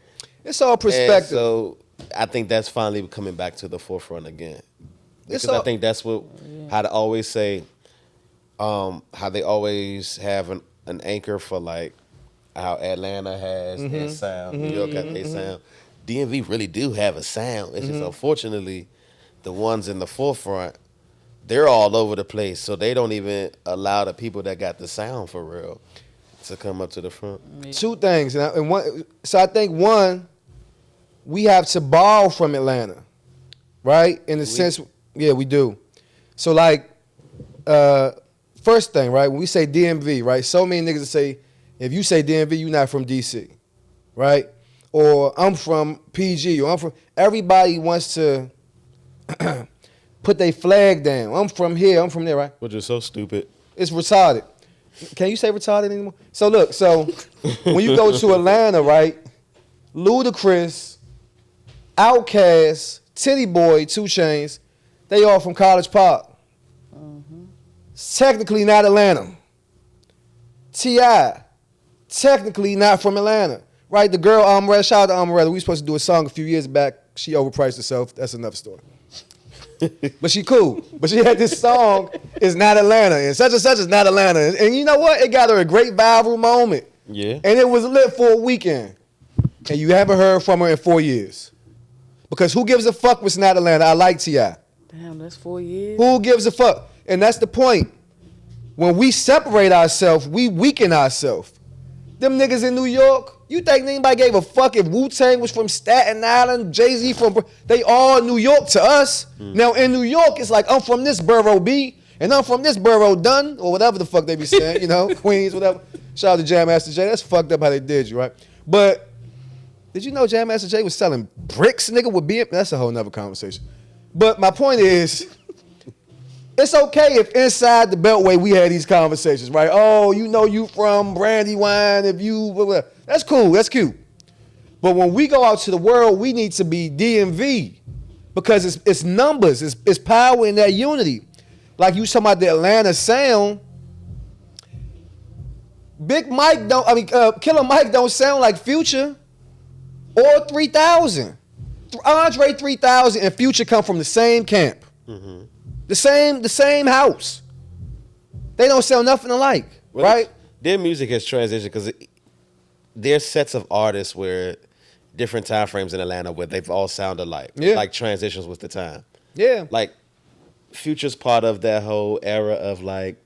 It's all perspective. And so I think that's finally coming back to the forefront again. Because I think that's how they always say, how they always have an anchor for like how Atlanta has their sound, New York has their sound. DMV really do have a sound. It's just unfortunately the ones in the forefront, they're all over the place, so they don't even allow the people that got the sound for real to come up to the front. Two things, and one. So I think one, we have to borrow from Atlanta, right? In the sense, yeah, we do. So like, first thing, right? When we say DMV, right? So many niggas say, if you say DMV, you're not from DC, right? Or I'm from PG, or I'm from. Everybody wants to put their flag down. I'm from here, I'm from there, right? Which is so stupid. It's retarded. Can you say retarded anymore? So look, when you go to Atlanta, right? Ludacris, Outkast, Titty Boy, 2 Chainz, they all from College Park. It's technically not Atlanta. T.I., technically not from Atlanta. Right? The girl, Amaretta, shout out to Amaretta. We were supposed to do a song a few years back. She overpriced herself. That's another story. But she cool. But she had this song, It's Not Atlanta, and such is not Atlanta. And you know what? It got her a great viral moment. Yeah. And it was lit for a weekend. And you haven't heard from her in 4 years. Because who gives a fuck what's not Atlanta? I like T.I. Damn, that's 4 years. Who gives a fuck? And that's the point. When we separate ourselves, we weaken ourselves. Them niggas in New York, you think anybody gave a fuck if Wu-Tang was from Staten Island, Jay-Z from, they all New York to us. Now in New York, it's like, I'm from this borough B, and I'm from this borough Dunn, or whatever the fuck they be saying, you know, Queens, whatever. Shout out to Jam Master Jay. That's fucked up how they did you, right? But did you know Jam Master Jay was selling bricks, nigga, with BM? That's a whole nother conversation. But my point is, it's okay if inside the Beltway we had these conversations, right? Oh, you know you from Brandywine, if you, blah, blah. That's cool, that's cute. But when we go out to the world, we need to be DMV because it's numbers, it's power in that unity. Like you talking about the Atlanta sound, Killer Mike don't sound like Future or 3000. Andre 3000 and Future come from the same camp. The same house. They don't sound nothing alike, right? Their music has transitioned because there's sets of artists where different time frames in Atlanta where they've all sound alike. Yeah. Like transitions with the time. Yeah. Like Future's part of that whole era of like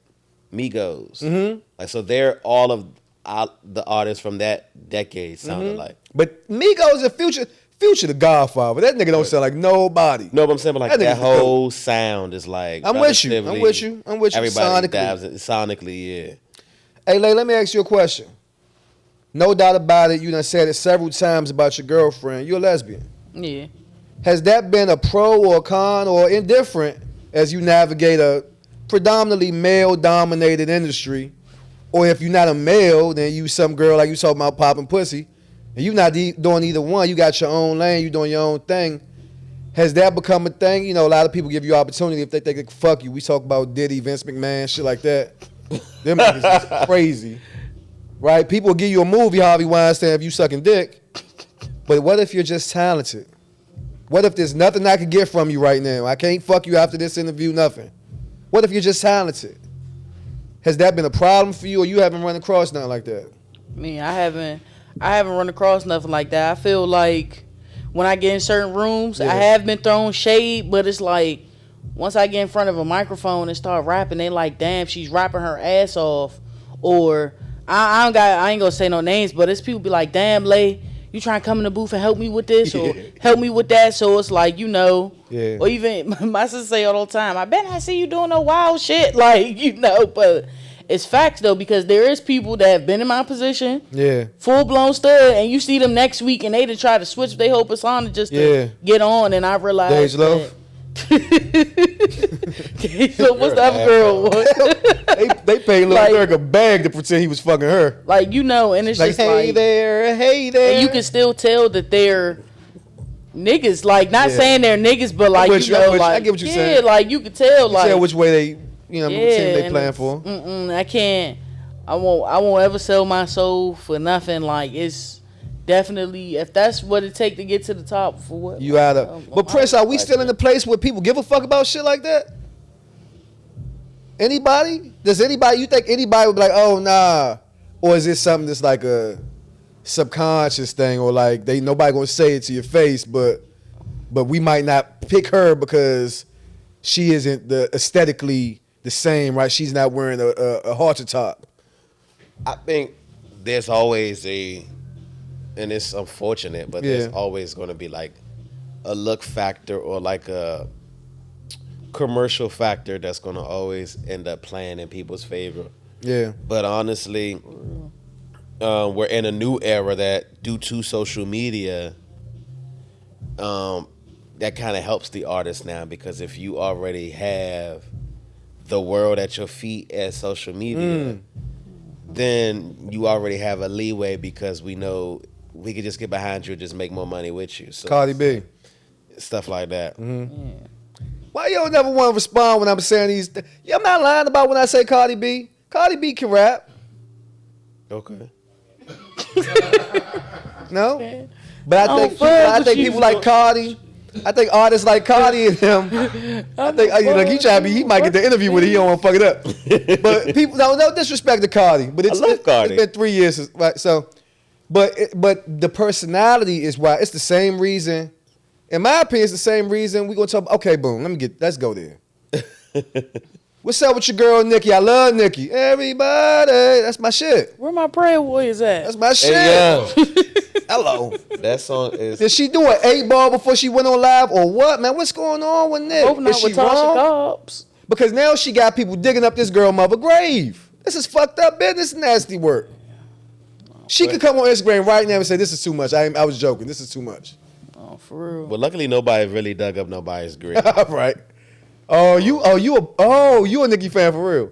Migos. Like so they're all of the artists from that decade sounded like. But Migos and Future the Godfather. That nigga don't sound like nobody. No, but I'm saying, but like that nigga's whole sound is like. I'm with you. Everybody Sonically. dabs it. Sonically, yeah. Hey, Lay, let me ask you a question. No doubt about it, you done said it several times about your girlfriend. You're a lesbian. Yeah. Has that been a pro or a con or indifferent as you navigate a predominantly male-dominated industry? Or if you're not a male, then you some girl like you talking about popping pussy, and you not doing either one. You got your own lane. You doing your own thing. Has that become a thing? You know, a lot of people give you opportunity if they think they can fuck you. We talk about Diddy, Vince McMahon, shit like that. Them niggas is crazy. Right? People will give you a movie, Harvey Weinstein, if you sucking dick. But what if you're just talented? What if there's nothing I can get from you right now? I can't fuck you after this interview, nothing. What if you're just talented? Has that been a problem for you, or you haven't run across nothing like that? Me, I haven't run across nothing like that. I feel like when I get in certain rooms, I have been thrown shade, but it's like once I get in front of a microphone and start rapping, they like, damn, she's rapping her ass off. Or I ain't gonna say no names, but it's people be like, damn, Lay, you trying to come in the booth and help me with this or help me with that. So it's like, you know, or even my sister say all the time, I bet I see you doing no wild shit, like, you know, but it's facts though, because there is people that have been in my position, full blown stud, and you see them next week and they to try to switch their whole persona just to get on, and I realized that. So what's the other girl? they paid Lil Durk a bag to pretend he was fucking her. Like, you know, and it's like, just hey there. And you can still tell that they're niggas. Like, not saying they're niggas, but like, you know, like, I get what you're saying. Yeah, like you can tell, like, which way they, you know, team they playing for. I can't. I won't ever sell my soul for nothing. Like, it's definitely, if that's what it take to get to the top, for what you out of. But Prince, are we still in the place where people give a fuck about shit like that? Anybody? Does anybody? You think anybody would be like, oh nah, or is this something that's like a subconscious thing, or like nobody gonna say it to your face, but we might not pick her because she isn't aesthetically the same, right? She's not wearing a halter top. I think there's always and it's unfortunate, but there's always going to be like a look factor or like a commercial factor that's going to always end up playing in people's favor. Yeah. But honestly, we're in a new era that, due to social media, that kind of helps the artist now, because if you already have the world at your feet as social media, then you already have a leeway, because we know we could just get behind you and just make more money with you. So, Cardi B. Stuff like that. Why you don't never want to respond when I'm saying these things? I'm not lying about when I say Cardi B. Cardi B can rap. Okay. No? But I think people like Cardi. I think artists like Cardi and him. I think like he might get the interview with it. He don't want to fuck it up. But people, no disrespect to Cardi. But I love Cardi. It's been 3 years since, right? So, but the personality is why. It's the same reason. In my opinion, it's the same reason we gonna talk. Okay, boom. Let's go there. What's up with your girl Nikki? I love Nikki. Everybody, that's my shit. Where my prayer warriors at? That's my shit. Hey, Hello. That song is. Did she do an 8-ball before she went on live, or what, man? What's going on with Nick? Hope not is she with Tasha Cobbs. Because now she got people digging up this girl mother grave. This is fucked up business, nasty work. She could come on Instagram right now and say, "This is too much." I was joking. This is too much. Oh, for real. Well, luckily nobody really dug up nobody's grave. Right. You a Nicki fan for real?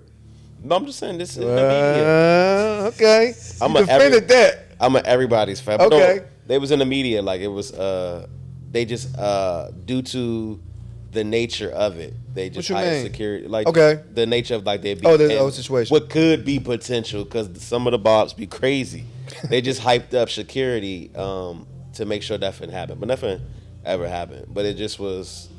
No, I'm just saying this is in the media. Okay. I'm defended that. I'm a everybody's fan. But Okay. no, they was in the media, like it was. They just due to the nature of it, they just hired security. Like the nature of like they be situation. What could be potential, because some of the bobs be crazy. They just hyped up security to make sure nothing happened, but nothing ever happened. But it just was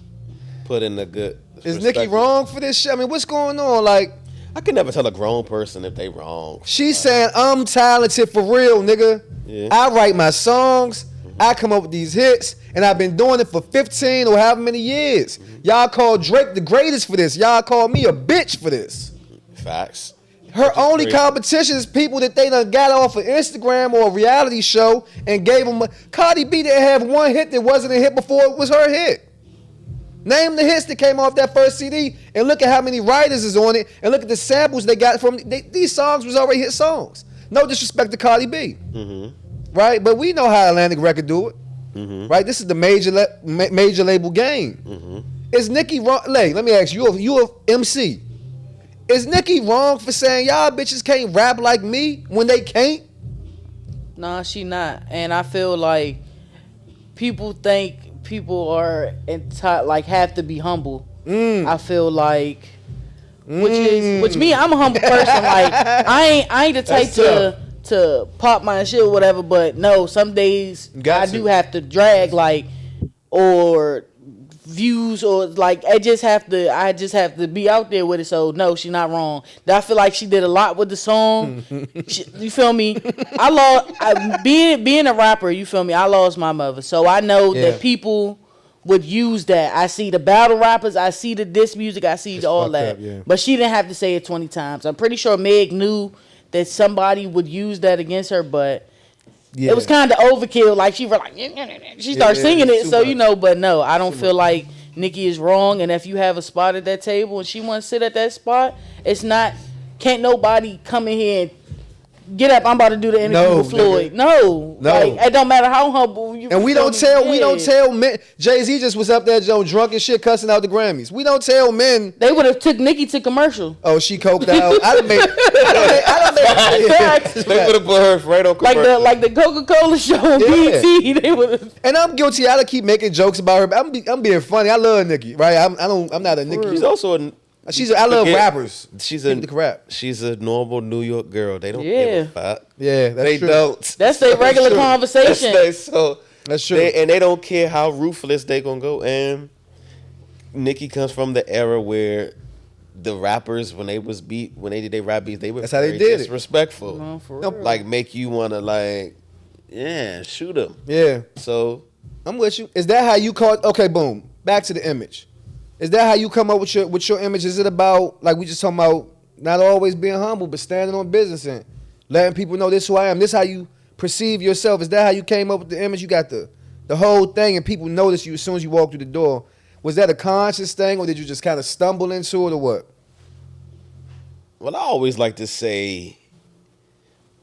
put in a good. Is Nicki wrong for this shit? I mean, what's going on? Like, I can never tell a grown person if they wrong. She's saying, I'm talented for real, nigga. Yeah. I write my songs. I come up with these hits. And I've been doing it for 15 or however many years. Y'all call Drake the greatest for this. Y'all call me a bitch for this. Facts. Her only crazy. competition is people that they done got off of Instagram or a reality show and gave them. Cardi B didn't have one hit that wasn't a hit before it was her hit. Name the hits that came off that first CD and look at how many writers is on it and look at the samples they got from these songs was already hit songs. No disrespect to Cardi B, right? But we know how Atlantic Record do it, right? This is the major label game. Is Nicki wrong? Let me ask you, you a MC. Is Nicki wrong for saying y'all bitches can't rap like me when they can't? Nah, she not. And I feel like people think people are like have to be humble. I feel like, which me, I'm a humble person. Like I ain't the type to pop my shit or whatever. But no, some days I do have to drag or views or like I just have to be out there with it. So no, she's not wrong. I feel like she did a lot with the song. You feel me? Being a rapper, you feel me? I lost my mother, so I know that people would use that. I see the battle rappers, I see the diss music, I see all that. But she didn't have to say it 20 times. I'm pretty sure Meg knew that somebody would use that against her, but it was kind of overkill. Like she was like, she started singing it, so But no, I don't feel like Nicki is wrong. And if you have a spot at that table and she wants to sit at that spot, can't nobody come in here and get up. I'm about to do the interview with Floyd. No, like, it don't matter how humble you. And we don't tell men. Jay-Z just was up there drunk and shit, cussing out the Grammys. We don't tell men. They would have took Nicki to commercial. Oh, she coked out. I done made. They would have put her right on commercial. Like the Coca-Cola show on BET. They would have. And I'm guilty. I keep making jokes about her. I'm being funny. I love Nicki, right? I'm not a Nicki. She's also I love rappers. She's a normal New York girl. They don't give a fuck. Yeah, they don't. That's their regular conversation. That's true. And they don't care how ruthless they gonna go. And Nicki comes from the era where the rappers, when they did their rap beats, they were disrespectful. No, for real. Like make you wanna shoot them. Yeah. So I'm with you. Is that how you call? Okay, boom. Back to the image. Is that how you come up with your image? Is it about, like we just talking about, not always being humble, but standing on business and letting people know this who I am? This how you perceive yourself? Is that how you came up with the image? You got the whole thing and people notice you as soon as you walk through the door. Was that a conscious thing or did you just kind of stumble into it or what? Well, I always like to say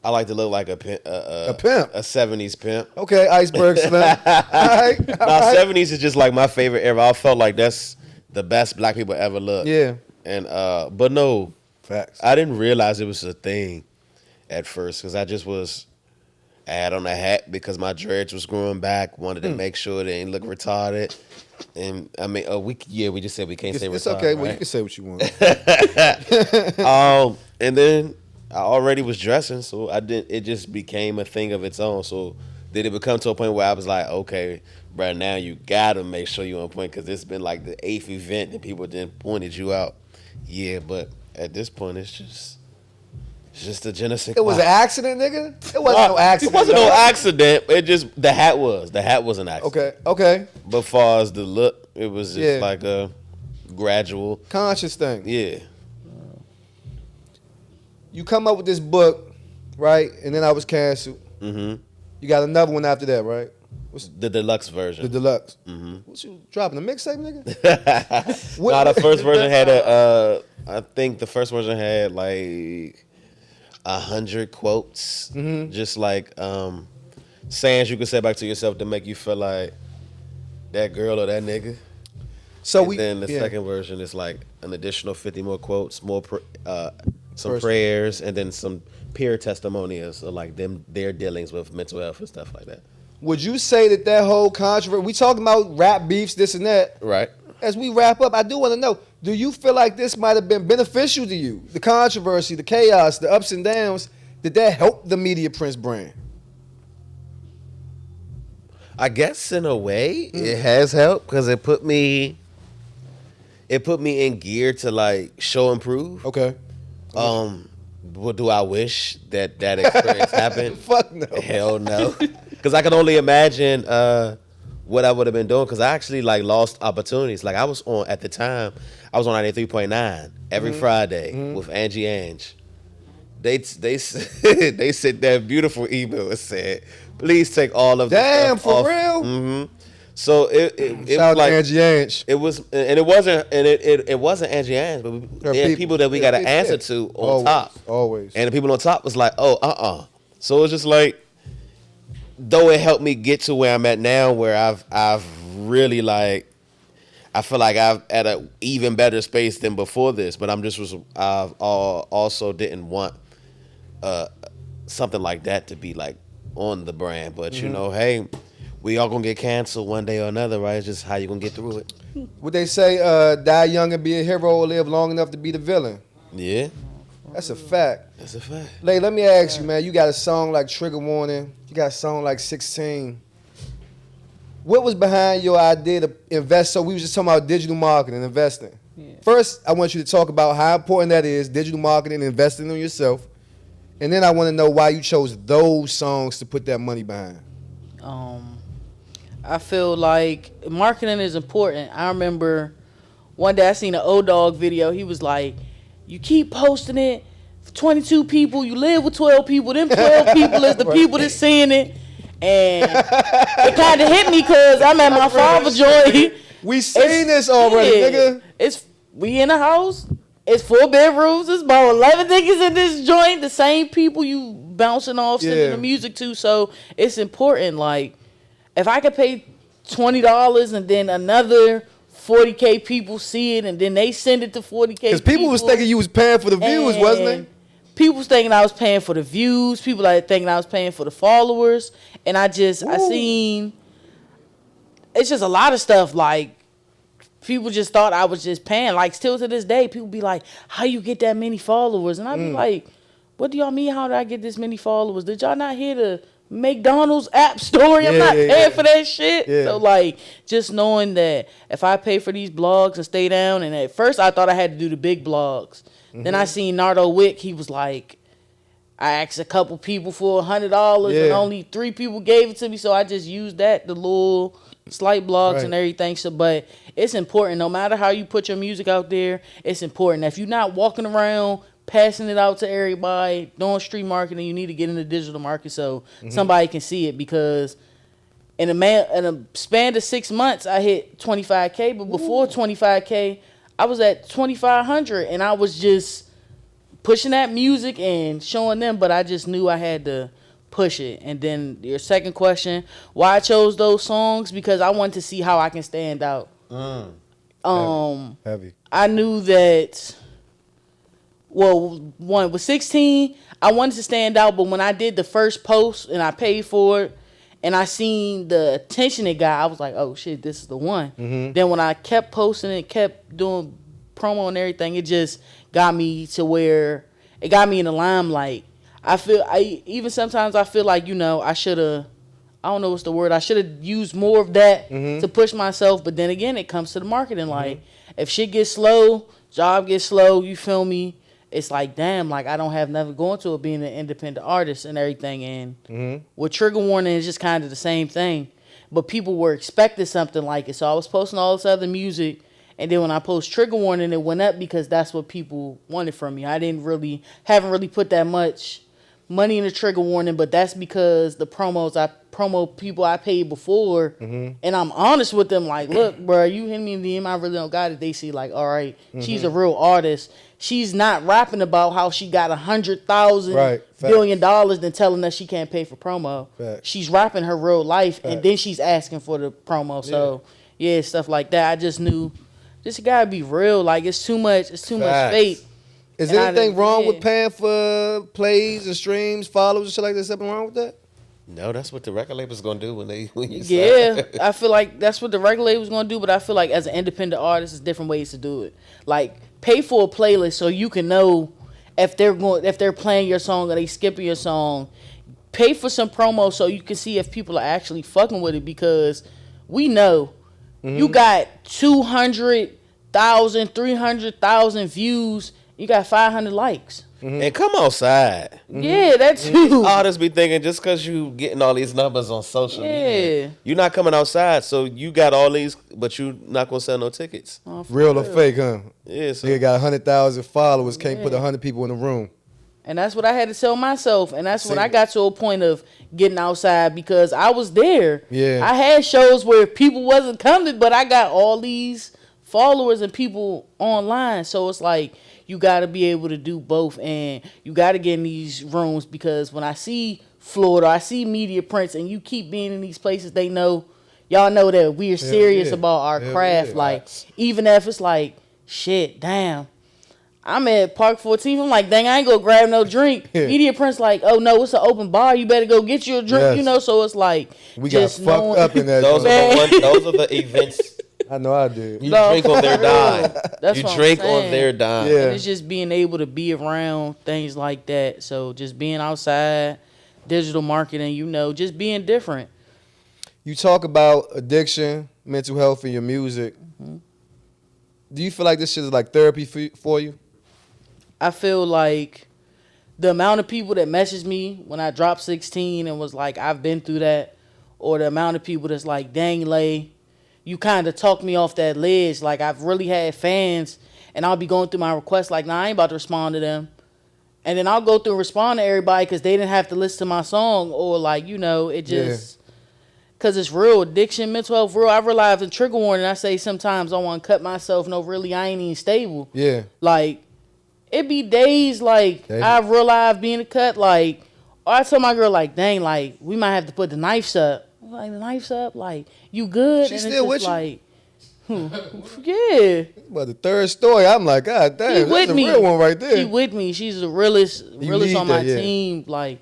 I like to look like a pimp. A 70s pimp. Okay, iceberg slim. All right. 70s is just like my favorite era. I felt like that's the best black people ever looked. Yeah. And but no, facts. I didn't realize it was a thing at first because I had on a hat because my dreads was growing back. Wanted to make sure they didn't look retarded. And I mean, we just said we can't say retarded. It's okay. Right? Well, you can say what you want. And then I already was dressing, so it just became a thing of its own. So did it become to a point where I was like, okay, bro, now you gotta make sure you're on point because it's been like the 8th event that people then pointed you out. Yeah, but at this point, it's just a je ne sais quoi. It was an accident, nigga? It wasn't no accident. It wasn't no accident. It just, the hat was an accident. Okay. But far as the look, it was just like a gradual. Conscious thing. Yeah. You come up with this book, right? And then I was canceled. Mm-hmm. You got another one after that, right? What's the deluxe version. The deluxe. Mm-hmm. What you dropping, a mixtape, nigga? No, the first version had I think the first version had like 100 quotes. Mm-hmm. Just like sayings you could say back to yourself to make you feel like that girl or that nigga. So then the second version is like an additional 50 more quotes, some prayers, and then some peer testimonials of like their dealings with mental health and stuff like that. Would you say that whole controversy, we talking about rap beefs, this and that. Right. As we wrap up, I do want to know, do you feel like this might have been beneficial to you? The controversy, the chaos, the ups and downs, did that help the Media Prince brand? I guess in a way it has helped because it put me in gear to like show and prove. Okay. What do I wish that experience happened? Fuck no. Hell no. Because I can only imagine what I would have been doing because I actually like lost opportunities. Like at the time, I was on 93.9 every Friday with Angie Ange. they they sent that beautiful email and said, "Please take all of the Damn, stuff for off." real? Mm-hmm. So it Shout was out to like Angie Ange. it was, and it wasn't Angie Ange, but there are people that we got to answer to on always, top. Always. And the people on top was like, "Oh, So it's just like, though it helped me get to where I'm at now, where I've really like, I feel like I've at an even better space than before this. But I've also didn't want something like that to be like on the brand. But you know, hey, we all gonna get canceled one day or another, right? It's just how you gonna get through it. What they say, die young and be a hero, or live long enough to be the villain. Yeah, That's a fact. that's a fact. Lay, let me ask you, man. You got a song like Trigger Warning. You got a song like 16. What was behind your idea to invest? So we was just talking about digital marketing, investing. Yeah. First, I want you to talk about how important that is, digital marketing, investing in yourself. And then I want to know why you chose those songs to put that money behind. I feel like marketing is important. I remember one day I seen an O-Dog video. He was like, you keep posting it for 22 people. You live with 12 people. Them 12 people is the people that's seeing it. And it kind of hit me because I'm at my father's joint. We seen this already, nigga. We in the house. It's 4 bedrooms. It's about 11 niggas in this joint. The same people you bouncing off, sending the music to. So it's important. Like, if I could pay $20 and then another 40K people see it and then they send it to 40K because people was thinking you was paying for the views, wasn't it? People was thinking I was paying for the views. People like thinking I was paying for the followers. And I seen, it's just a lot of stuff. Like, people just thought I was just paying. Like, still to this day, people be like, how you get that many followers? And I be like, what do y'all mean, how did I get this many followers? Did y'all not hear the McDonald's app story? I'm not paying for that shit. Yeah. So, like, just knowing that if I pay for these blogs and stay down, and at first I thought I had to do the big blogs. Then I seen Nardo Wick. He was like, I asked a couple people for $100 and only 3 people gave it to me. So I just used that, the little slight blogs and everything. So, but it's important. No matter how you put your music out there, it's important. If you're not walking around passing it out to everybody, doing street marketing, you need to get in the digital market so somebody can see it. Because in a span of 6 months, I hit 25K. But before 25K, I was at 2,500, and I was just pushing that music and showing them, but I just knew I had to push it. And then your second question, why I chose those songs? Because I wanted to see how I can stand out. Heavy. I knew that, one with 16, I wanted to stand out, but when I did the first post and I paid for it, and I seen the attention it got, I was like, oh shit, this is the one. Then when I kept posting it, kept doing promo and everything, it just got me to where it got me in the limelight. Even sometimes I feel like, I should have, I don't know what's the word, I should have used more of that to push myself. But then again, it comes to the marketing. Like, if shit gets slow, job gets slow, you feel me? It's like, damn, like, I don't have nothing going to it being an independent artist and everything. And with Trigger Warning, it's just kind of the same thing. But people were expecting something like it. So I was posting all this other music. And then when I post Trigger Warning, it went up because that's what people wanted from me. I haven't really put that much money in the Trigger Warning, but that's because the promo people I paid before, and I'm honest with them, like, look, bro, you hit me in the DM, I really don't got it. They see, like, all right, she's a real artist. She's not rapping about how she got $100,000 billion then telling us she can't pay for promo. She's rapping her real life, and then she's asking for the promo. So yeah, stuff like that. I just knew this gotta be real. Like, it's too much fake. Is anything wrong with paying for plays and streams, follows and shit like that? Something wrong with that? No, that's what the record label's gonna do when you sign. I feel like that's what the record label's gonna do, but I feel like as an independent artist, there's different ways to do it. Like, pay for a playlist so you can know if they're playing your song or they skipping your song. Pay for some promo so you can see if people are actually fucking with it, because we know you got 200,000, 300,000 views. You got 500 likes. And come outside. Yeah, that's you. Artists be thinking just because you getting all these numbers on social media, you're not coming outside. So you got all these, but you not going to sell no tickets. Real or fake, huh? Yeah. So you got 100,000 followers, can't put 100 people in the room. And that's what I had to tell myself. And that's when I got to a point of getting outside because I was there. Yeah. I had shows where people wasn't coming, but I got all these followers and people online. So it's like you got to be able to do both. And you got to get in these rooms because when I see Floyd or I see Media Prince and you keep being in these places, they know, y'all know that we're serious about our craft. Like, even if it's like, shit, damn. I'm at Park 14. I'm like, dang, I ain't gonna grab no drink. Media Prince like, oh no, it's an open bar. You better go get you a drink. You know, so it's like we just got fucked up in that. Those are the events. I know I did. You drink on their dime. That's you what drink I'm saying. on their dime. Yeah. And it's just being able to be around things like that. So just being outside, digital marketing, you know, just being different. You talk about addiction, mental health in your music. Mm-hmm. Do you feel like this shit is like therapy for you? I feel like the amount of people that messaged me when I dropped 16 and was like, I've been through that, or the amount of people that's like, dang, Lay, you kind of talked me off that ledge. Like, I've really had fans, and I'll be going through my requests like, nah, I ain't about to respond to them. And then I'll go through and respond to everybody because they didn't have to listen to my song, or like, you know, it just, because it's real. Addiction, mental health, real. I realize in trigger warning, I say sometimes I want to cut myself. No, really, I ain't even stable. Yeah. Like, it be days like I realized being a cut, like, or I told my girl, like, dang, like, we might have to put the knives up. I'm like, the knives up? Like, you good? She's and still it's just with you? like, yeah. But the third story, I'm like, God damn, that's a real one right there. She with me. She's the realest on my team. Like,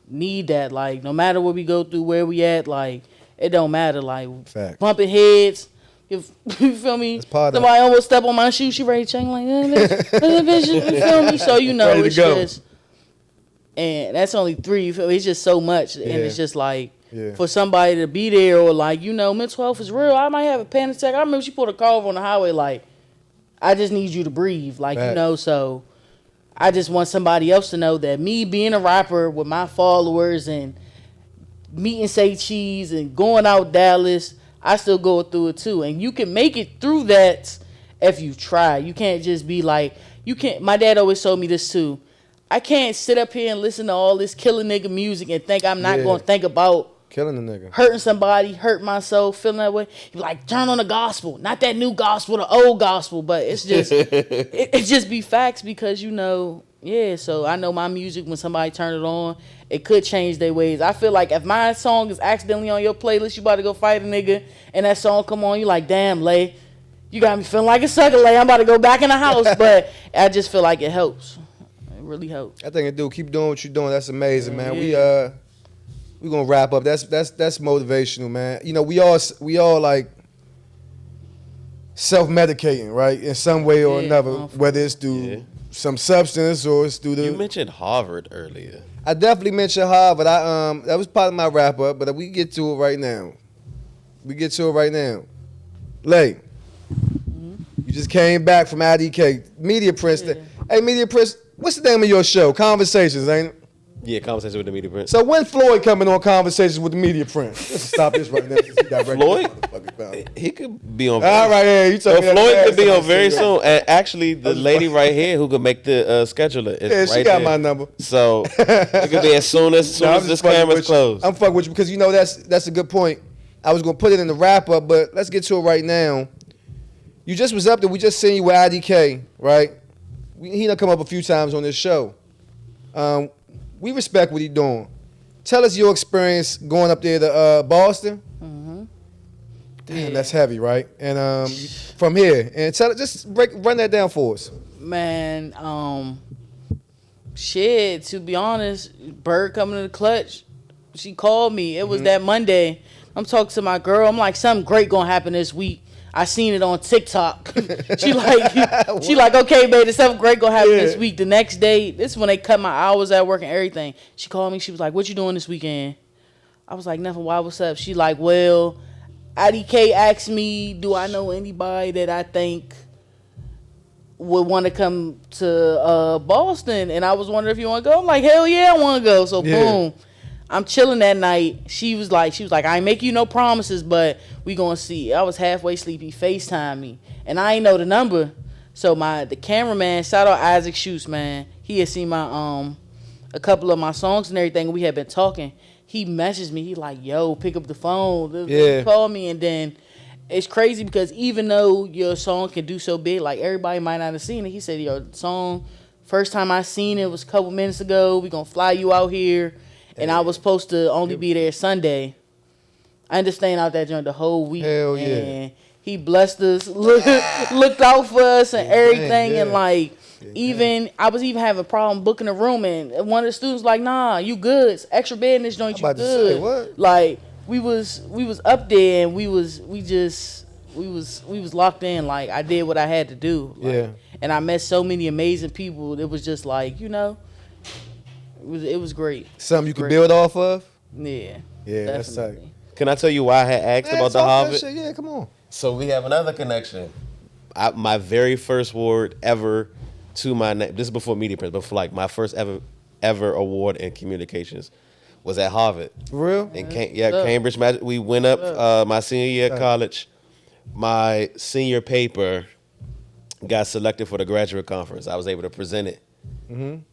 need that. Like, no matter what we go through, where we at, like, it don't matter. Like, Fact. Bumping heads. You feel me? Somebody almost step on my shoe. She ready to change like that. You feel me? So, you know, it's just, and that's only 3. You feel me? It's just so much. And it's just like, for somebody to be there or like, you know, mental health is real. I might have a panic attack. I remember she pulled a car over on the highway like, I just need you to breathe. Like, you know, so I just want somebody else to know that me being a rapper with my followers and meeting Say Cheese and going out Dallas, I still go through it too. And you can make it through that if you try. You can't just be like, you can't. My dad always told me this too. I can't sit up here and listen to all this killing nigga music and think I'm not going to think about killing the nigga, hurting somebody, hurt myself, feeling that way. You're like, turn on the gospel, not that new gospel, the old gospel. But it's just, it just be facts because, you know, so I know my music, when somebody turn it on, it could change their ways. I feel like if my song is accidentally on your playlist, you about to go fight a nigga, and that song come on, you like, damn, Lay, you got me feeling like a sucker, Lay. I'm about to go back in the house. But I just feel like it helps. It really helps. I think it do. Keep doing what you're doing. That's amazing, man. We gonna wrap up. That's motivational, man. You know, we all like self-medicating, right? In some way or another, whether it's through some substance or it's through the. You mentioned Harvard earlier. I definitely mentioned Harvard. That was part of my wrap up, but we get to it right now. Lay, you just came back from IDK. Media Prince. Hey, Media Prince, what's the name of your show? Conversations, ain't it? Yeah, Conversation with the Media Prince. So when Floyd coming on Conversations with the Media Prince? Let's stop this right now. Floyd? He could be on. All right, you talking about Floyd could be on very soon. And actually, the lady right here who could make the scheduler is she got my number. So it could be as soon as this camera's closed. I'm fucking with you because you know that's a good point. I was gonna put it in the wrap up, but let's get to it right now. You just was up there. We just seen you with IDK, right? He done come up a few times on this show. We respect what he's doing. Tell us your experience going up there to Boston. Mm-hmm. Damn, that's heavy, right? And from here, and run that down for us. Man, shit. To be honest, Bird coming to the clutch. She called me. It was that Monday. I'm talking to my girl. I'm like, something great gonna happen this week. I seen it on TikTok. she like, okay, baby, something great gonna happen this week. The next day, this is when they cut my hours at work and everything. She called me. She was like, what you doing this weekend? I was like, nothing. Why? What's up? She like, well, IDK asked me, do I know anybody that I think would want to come to Boston? And I was wondering if you want to go. I'm like, hell yeah, I want to go. So boom. I'm chilling that night. She was like, I ain't making you no promises, but we gonna see. I was halfway sleepy. FaceTime me, and I ain't know the number. So the cameraman, shout out Isaac Schutz, man. He had seen my a couple of my songs and everything. And we had been talking. He messaged me. He like, yo, pick up the phone. Yeah. Call me. And then it's crazy because even though your song can do so big, like everybody might not have seen it. He said, yo, the song, first time I seen it was a couple minutes ago. We gonna fly you out here. And I was supposed to only be there Sunday. I ended up staying out that joint the whole week. Hell yeah. And he blessed us, looked out for us and everything. Yeah. And like, I was even having a problem booking a room. And one of the students like, nah, you good. It's extra bed in this joint, you I'm about to good. say, what? Like, we was up there and we was locked in. Like, I did what I had to do. Like, Yeah. And I met so many amazing people. It was just like, it was great. Something you can build off of? Yeah. Yeah, that's tight. definitely. Can I tell you why I had asked about the talk that Harvard? shit. Yeah, come on. So we have another connection. My very first award ever to my name. This is before Media Prince, but for like my first ever award in communications was at Harvard. For real? In Cambridge. We went up my senior year of college. My senior paper got selected for the graduate conference. I was able to present it.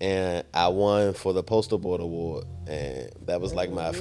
And I won for the Postal Board Award, and that was like my first